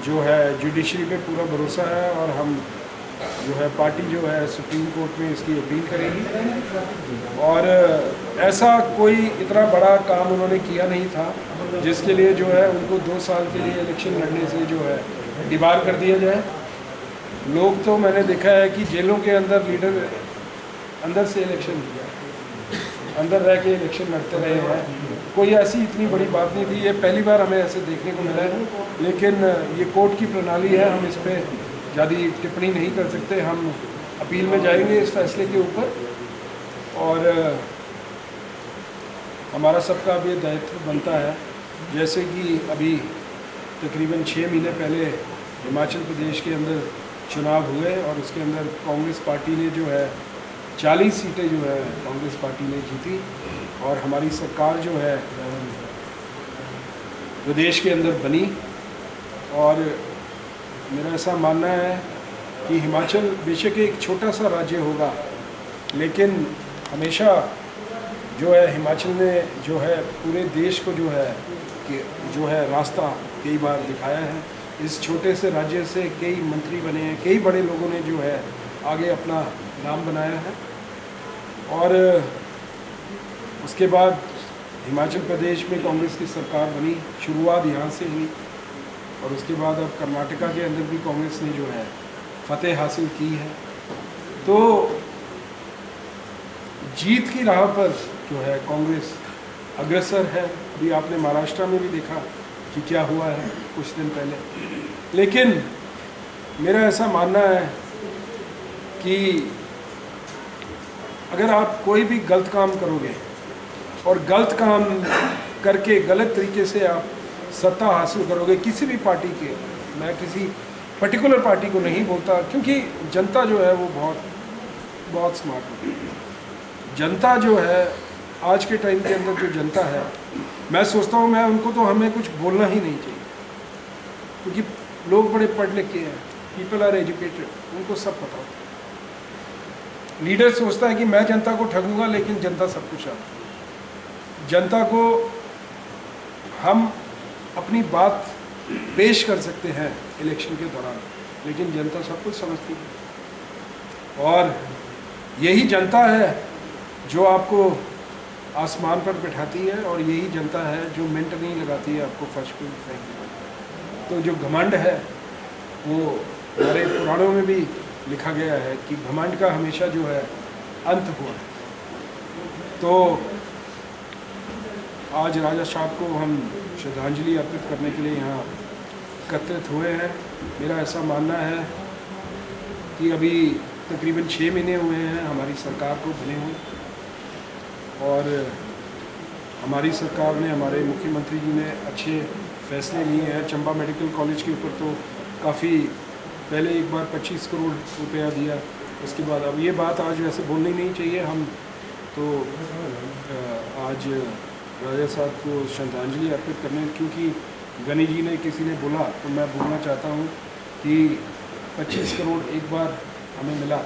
जो है जुडिशरी पे पूरा भरोसा है और हम जो है पार्टी जो है सुप्रीम कोर्ट में इसकी अपील करेगी। और ऐसा कोई इतना बड़ा काम उन्होंने किया नहीं था जिसके लिए जो है उनको 2 साल के लिए इलेक्शन लड़ने से जो है डिबार कर दिया जाए। लोग तो मैंने देखा है कि जेलों के अंदर लीडर अंदर से इलेक्शन अंदर रह के इलेक्शन लड़ते रहे हैं। कोई ऐसी इतनी बड़ी बात नहीं थी, ये पहली बार हमें ऐसे देखने को मिला है। लेकिन ये कोर्ट की प्रणाली है, हम इस पर ज़्यादा टिप्पणी नहीं कर सकते। हम अपील में जाएंगे इस फैसले के ऊपर, और हमारा सबका अब ये दायित्व बनता है, जैसे कि अभी तकरीबन 6 महीने पहले हिमाचल प्रदेश के अंदर चुनाव हुए और उसके अंदर कांग्रेस पार्टी ने जो है 40 सीटें जो है कांग्रेस पार्टी ने जीती, और हमारी सरकार जो है प्रदेश के अंदर बनी। और मेरा ऐसा मानना है कि हिमाचल बेशक एक छोटा सा राज्य होगा, लेकिन हमेशा जो है हिमाचल ने जो है पूरे देश को जो है कि जो है रास्ता कई बार दिखाया है। इस छोटे से राज्य से कई मंत्री बने हैं, कई बड़े लोगों ने जो है आगे अपना नाम बनाया है। और उसके बाद हिमाचल प्रदेश में कांग्रेस की सरकार बनी, शुरुआत यहाँ से हुई, और उसके बाद अब कर्नाटका के अंदर भी कांग्रेस ने जो है फतेह हासिल की है। तो जीत की राह पर जो है कांग्रेस अग्रसर है। अभी आपने महाराष्ट्र में भी देखा कि क्या हुआ है कुछ दिन पहले। लेकिन मेरा ऐसा मानना है कि अगर आप कोई भी गलत काम करोगे और गलत काम करके गलत तरीके से आप सत्ता हासिल करोगे किसी भी पार्टी के, मैं किसी पर्टिकुलर पार्टी को नहीं बोलता, क्योंकि जनता जो है वो बहुत स्मार्ट होती है। जनता जो है आज के टाइम के अंदर जो जनता है, मैं सोचता हूँ उनको तो हमें कुछ बोलना ही नहीं चाहिए, क्योंकि लोग बड़े पढ़ लिखे हैं, पीपल आर एजुकेटेड, उनको सब पता होता है। लीडर सोचता है कि मैं जनता को ठगूंगा, लेकिन जनता सब कुछ आता है। जनता को हम अपनी बात पेश कर सकते हैं इलेक्शन के दौरान, लेकिन जनता सब कुछ समझती है। और यही जनता है जो आपको आसमान पर बैठाती है, और यही जनता है जो मिनट नहीं लगाती है आपको फर्श पे फेंकने। तो जो घमंड है वो हमारे पुराणों में भी लिखा गया है कि घमंड का हमेशा जो है अंत हुआ है। तो आज राजा साहब को हम श्रद्धांजलि अर्पित करने के लिए यहाँ एकत्रित हुए हैं। मेरा ऐसा मानना है कि अभी तकरीबन 6 महीने हुए हैं हमारी सरकार को बने हुए, और हमारी सरकार ने, हमारे मुख्यमंत्री जी ने अच्छे फैसले लिए हैं। चंबा मेडिकल कॉलेज के ऊपर तो काफ़ी पहले एक बार 25 करोड़ रुपया दिया, उसके बाद अब ये बात आज वैसे बोलनी नहीं चाहिए, हम तो आज राजा साहब को श्रद्धांजलि अर्पित करने, क्योंकि गनी जी ने किसी ने बोला तो मैं बोलना चाहता हूँ कि 25 करोड़ एक बार हमें मिला,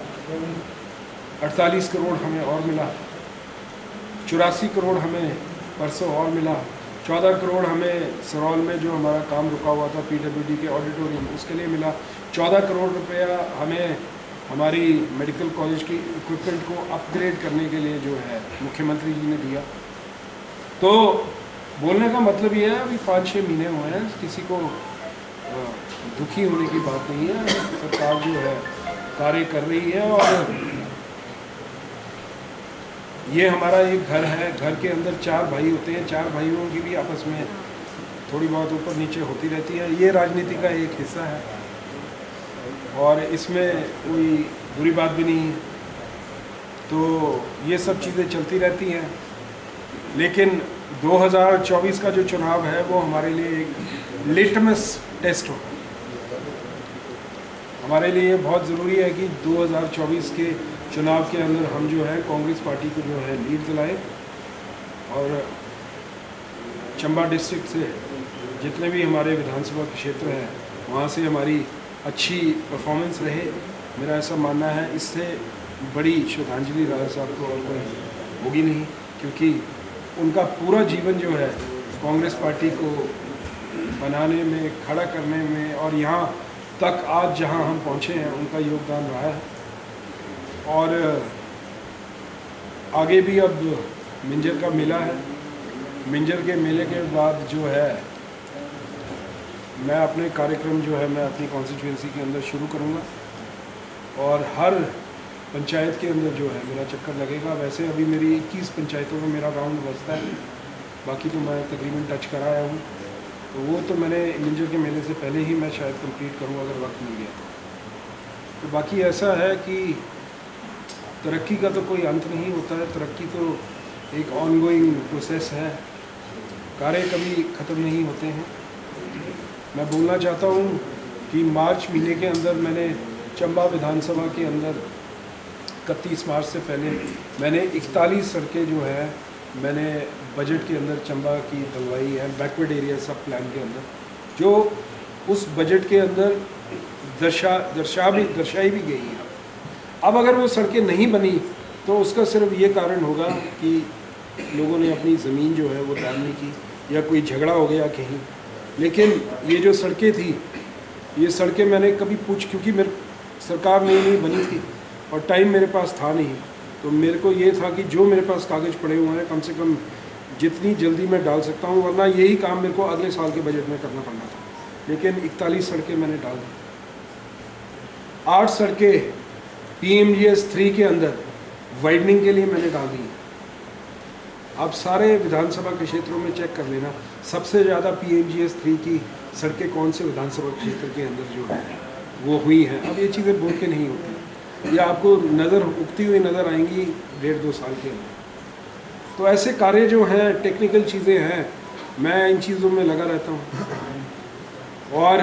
48 करोड़ हमें और मिला, 84 करोड़ हमें परसों और मिला, 14 करोड़ हमें सरौल में जो हमारा काम रुका हुआ था PWD के ऑडिटोरियम, उसके लिए मिला। 14 करोड़ रुपया हमें हमारी मेडिकल कॉलेज की इक्विपमेंट को अपग्रेड करने के लिए जो है मुख्यमंत्री जी ने दिया। तो बोलने का मतलब ये है, अभी 5-6 महीने हुए हैं, किसी को दुखी होने की बात नहीं है। सरकार जो है कार्य कर रही है, और ये हमारा एक घर है, घर के अंदर 4 भाई होते हैं, 4 भाइयों की भी आपस में थोड़ी बहुत ऊपर नीचे होती रहती है। ये राजनीति का एक हिस्सा है, और इसमें कोई बुरी बात भी नहीं है। तो ये सब चीज़ें चलती रहती हैं, लेकिन 2024 का जो चुनाव है वो हमारे लिए एक लिटमस टेस्ट होगा। हमारे लिए बहुत ज़रूरी है कि 2024 के चुनाव के अंदर हम जो है कांग्रेस पार्टी को जो है लीड दिलाएं, और चंबा डिस्ट्रिक्ट से जितने भी हमारे विधानसभा क्षेत्र हैं वहाँ से हमारी अच्छी परफॉर्मेंस रहे। मेरा ऐसा मानना है इससे बड़ी श्रद्धांजलि राजा साहब को और कोई होगी नहीं, क्योंकि उनका पूरा जीवन जो है कांग्रेस पार्टी को बनाने में, खड़ा करने में, और यहाँ तक आज जहाँ हम पहुँचे हैं उनका योगदान रहा है। और आगे भी अब मिंजर का मेला है, मिंजर के मेले के बाद जो है मैं अपने कार्यक्रम जो है मैं अपनी कॉन्स्टिट्यूंसी के अंदर शुरू करूँगा और हर पंचायत के अंदर जो है मेरा चक्कर लगेगा। वैसे अभी मेरी 21 पंचायतों में मेरा राउंड बचता है, बाकी तो मैं तकरीबन टच कराया हूँ, तो वो तो मैंने मिंजर के मेले से पहले ही मैं शायद कंप्लीट करूँ अगर वक्त मिल गया तो। बाकी ऐसा है कि तरक्की का तो कोई अंत नहीं होता है, तरक्की तो एक ऑनगोइंग प्रोसेस है, कार्य कभी ख़त्म नहीं होते हैं। मैं बोलना चाहता हूँ कि मार्च महीने के अंदर मैंने चंबा विधानसभा के अंदर 31 मार्च से पहले मैंने 41 सड़कें जो है मैंने बजट के अंदर चंबा की डलवाई है, बैकवर्ड एरिया सब प्लान के अंदर, जो उस बजट के अंदर दर्शाई भी गई है। अब अगर वो सड़कें नहीं बनी तो उसका सिर्फ ये कारण होगा कि लोगों ने अपनी ज़मीन जो है वो दान नहीं की या कोई झगड़ा हो गया कहीं। लेकिन ये जो सड़कें थी, ये सड़कें मैंने कभी क्योंकि मेरे सरकार नई बनी थी और टाइम मेरे पास था नहीं, तो मेरे को ये था कि जो मेरे पास कागज़ पड़े हुए हैं कम से कम जितनी जल्दी मैं डाल सकता हूँ, वरना यही काम मेरे को अगले साल के बजट में करना पड़ना था। लेकिन 41 सड़कें मैंने डाल दी। 8 सड़कें PMGS 3 के अंदर वाइडनिंग के लिए मैंने डाल दी। आप सारे विधानसभा के क्षेत्रों में चेक कर लेना, सबसे ज़्यादा PMGS 3 की सड़कें कौन से विधानसभा क्षेत्र के अंदर जो है वो हुई हैं। अब ये चीज़ें बोल के नहीं होती, ये आपको नज़र उगती हुई नज़र आएंगी 1.5-2 साल के अंदर। तो ऐसे कार्य जो हैं, टेक्निकल चीज़ें हैं, मैं इन चीज़ों में लगा रहता हूँ। और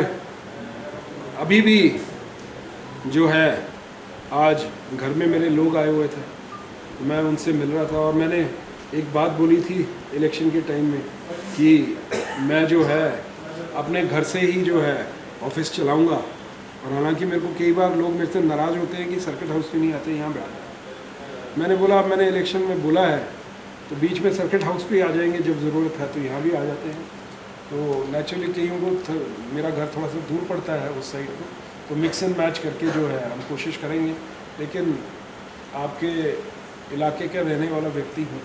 अभी भी जो है आज घर में मेरे लोग आए हुए थे, मैं उनसे मिल रहा था और मैंने एक बात बोली थी इलेक्शन के टाइम में कि मैं जो है अपने घर से ही जो है ऑफिस चलाऊँगा। और हालांकि मेरे को कई बार लोग मेरे से नाराज़ होते हैं कि सर्किट हाउस पे नहीं आते, यहाँ पे आते। मैंने बोला अब मैंने इलेक्शन में बोला है तो बीच में सर्किट हाउस पे आ जाएंगे, जब ज़रूरत है तो यहाँ भी आ जाते हैं। तो नेचुरली कईयों को मेरा घर थोड़ा सा दूर पड़ता है उस साइड को, तो मिक्स एंड मैच करके जो है हम कोशिश करेंगे। लेकिन आपके इलाके का रहने वाला व्यक्ति हूँ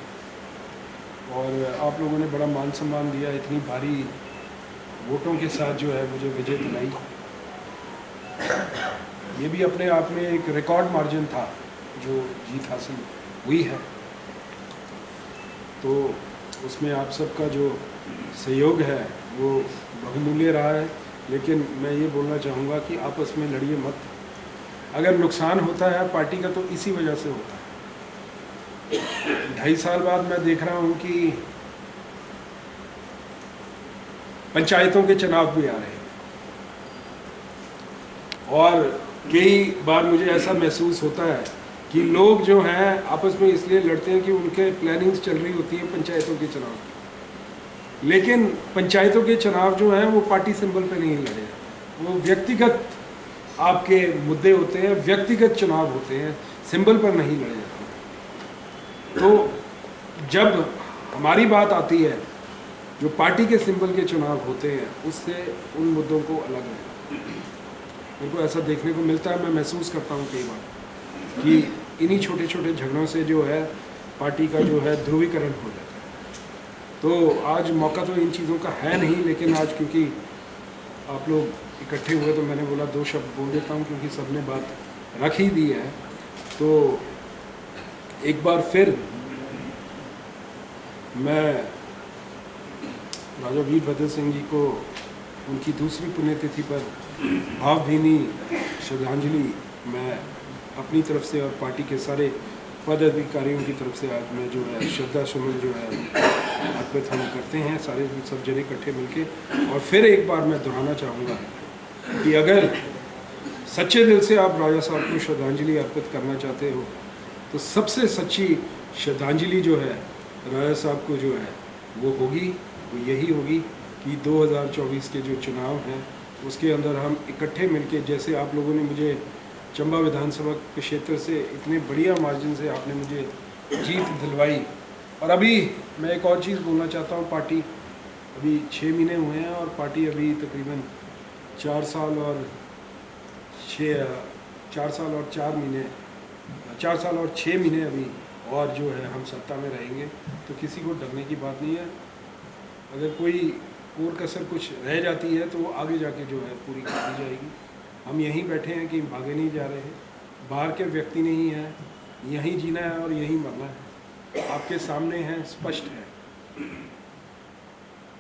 और आप लोगों ने बड़ा मान सम्मान दिया, इतनी भारी वोटों के साथ जो है मुझे विजय दिलाई। ये भी अपने आप में एक रिकॉर्ड मार्जिन था जो जीत हासिल हुई है, तो उसमें आप सबका जो सहयोग है वो बहुमूल्य रहा है। लेकिन मैं ये बोलना चाहूँगा कि आपस में लड़िए मत। अगर नुकसान होता है पार्टी का तो इसी वजह से होता है। 2.5 साल बाद मैं देख रहा हूँ कि पंचायतों के चुनाव भी आ रहे हैं और कई बार मुझे ऐसा महसूस होता है कि लोग जो हैं आपस में इसलिए लड़ते हैं कि उनके प्लानिंग्स चल रही होती हैं पंचायतों के चुनाव की। लेकिन पंचायतों के चुनाव जो हैं वो पार्टी सिंबल पे नहीं लड़े जाते, वो व्यक्तिगत आपके मुद्दे होते हैं, व्यक्तिगत चुनाव होते हैं, सिंबल पर नहीं लड़े जाते। तो जब हमारी बात आती है जो पार्टी के सिंबल के चुनाव होते हैं, उससे उन मुद्दों को अलग है। मेरे को ऐसा देखने को मिलता है, मैं महसूस करता हूँ कई बार कि इन्हीं छोटे छोटे झगड़ों से जो है पार्टी का जो है ध्रुवीकरण हो जाता है। तो आज मौका तो इन चीज़ों का है नहीं, लेकिन आज क्योंकि आप लोग इकट्ठे हुए तो मैंने बोला 2 शब्द बोल देता हूँ, क्योंकि सबने बात रख ही दी है। तो एक बार फिर मैं राजा वीरभद्र सिंह जी को उनकी दूसरी पुण्यतिथि पर भावभीनी श्रद्धांजलि मैं अपनी तरफ से और पार्टी के सारे पदाधिकारियों की तरफ से आज मैं जो है श्रद्धा सुमन जो है अर्पित हम करते हैं, सारे सब जने इकट्ठे मिलके। और फिर एक बार मैं दोहराना चाहूँगा कि अगर सच्चे दिल से आप राजा साहब को श्रद्धांजलि अर्पित करना चाहते हो तो सबसे सच्ची श्रद्धांजलि जो है राजा साहब को जो है वो होगी, वो यही होगी कि 2024 के जो चुनाव हैं उसके अंदर हम इकट्ठे मिलके, जैसे आप लोगों ने मुझे चंबा विधानसभा के क्षेत्र से इतने बढ़िया मार्जिन से आपने मुझे जीत दिलवाई। और अभी मैं एक और चीज़ बोलना चाहता हूँ, पार्टी अभी 6 महीने हुए हैं और पार्टी अभी तकरीबन 4 साल और 6 महीने अभी और जो है हम सत्ता में रहेंगे। तो किसी को डरने की बात नहीं है। अगर कोई कोर कसर कुछ रह जाती है तो वो आगे जाके जो है पूरी कर दी जाएगी। हम यहीं बैठे हैं कि भागे नहीं जा रहे हैं, बाहर के व्यक्ति नहीं हैं, यहीं जीना है और यहीं मरना है, आपके सामने है, स्पष्ट है।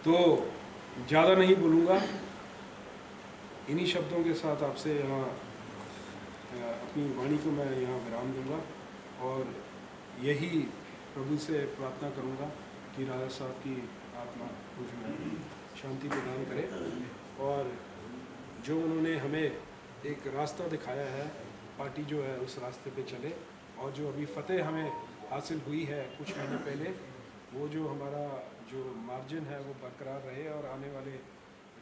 तो ज़्यादा नहीं बोलूँगा, इन्हीं शब्दों के साथ आपसे यहाँ अपनी वाणी को मैं यहाँ विराम दूँगा और यही प्रभु से प्रार्थना करूँगा कि राजा साहब की आत्मा को जो है शांति प्रदान करे और जो उन्होंने हमें एक रास्ता दिखाया है, पार्टी जो है उस रास्ते पे चले और जो अभी फतेह हमें हासिल हुई है कुछ महीने पहले, वो जो हमारा जो मार्जिन है वो बरकरार रहे और आने वाले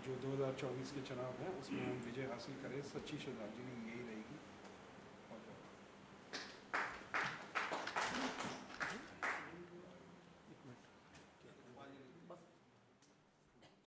जो 2024 के चुनाव हैं उसमें हम विजय हासिल करें। सच्ची श्रद्धांजलि यही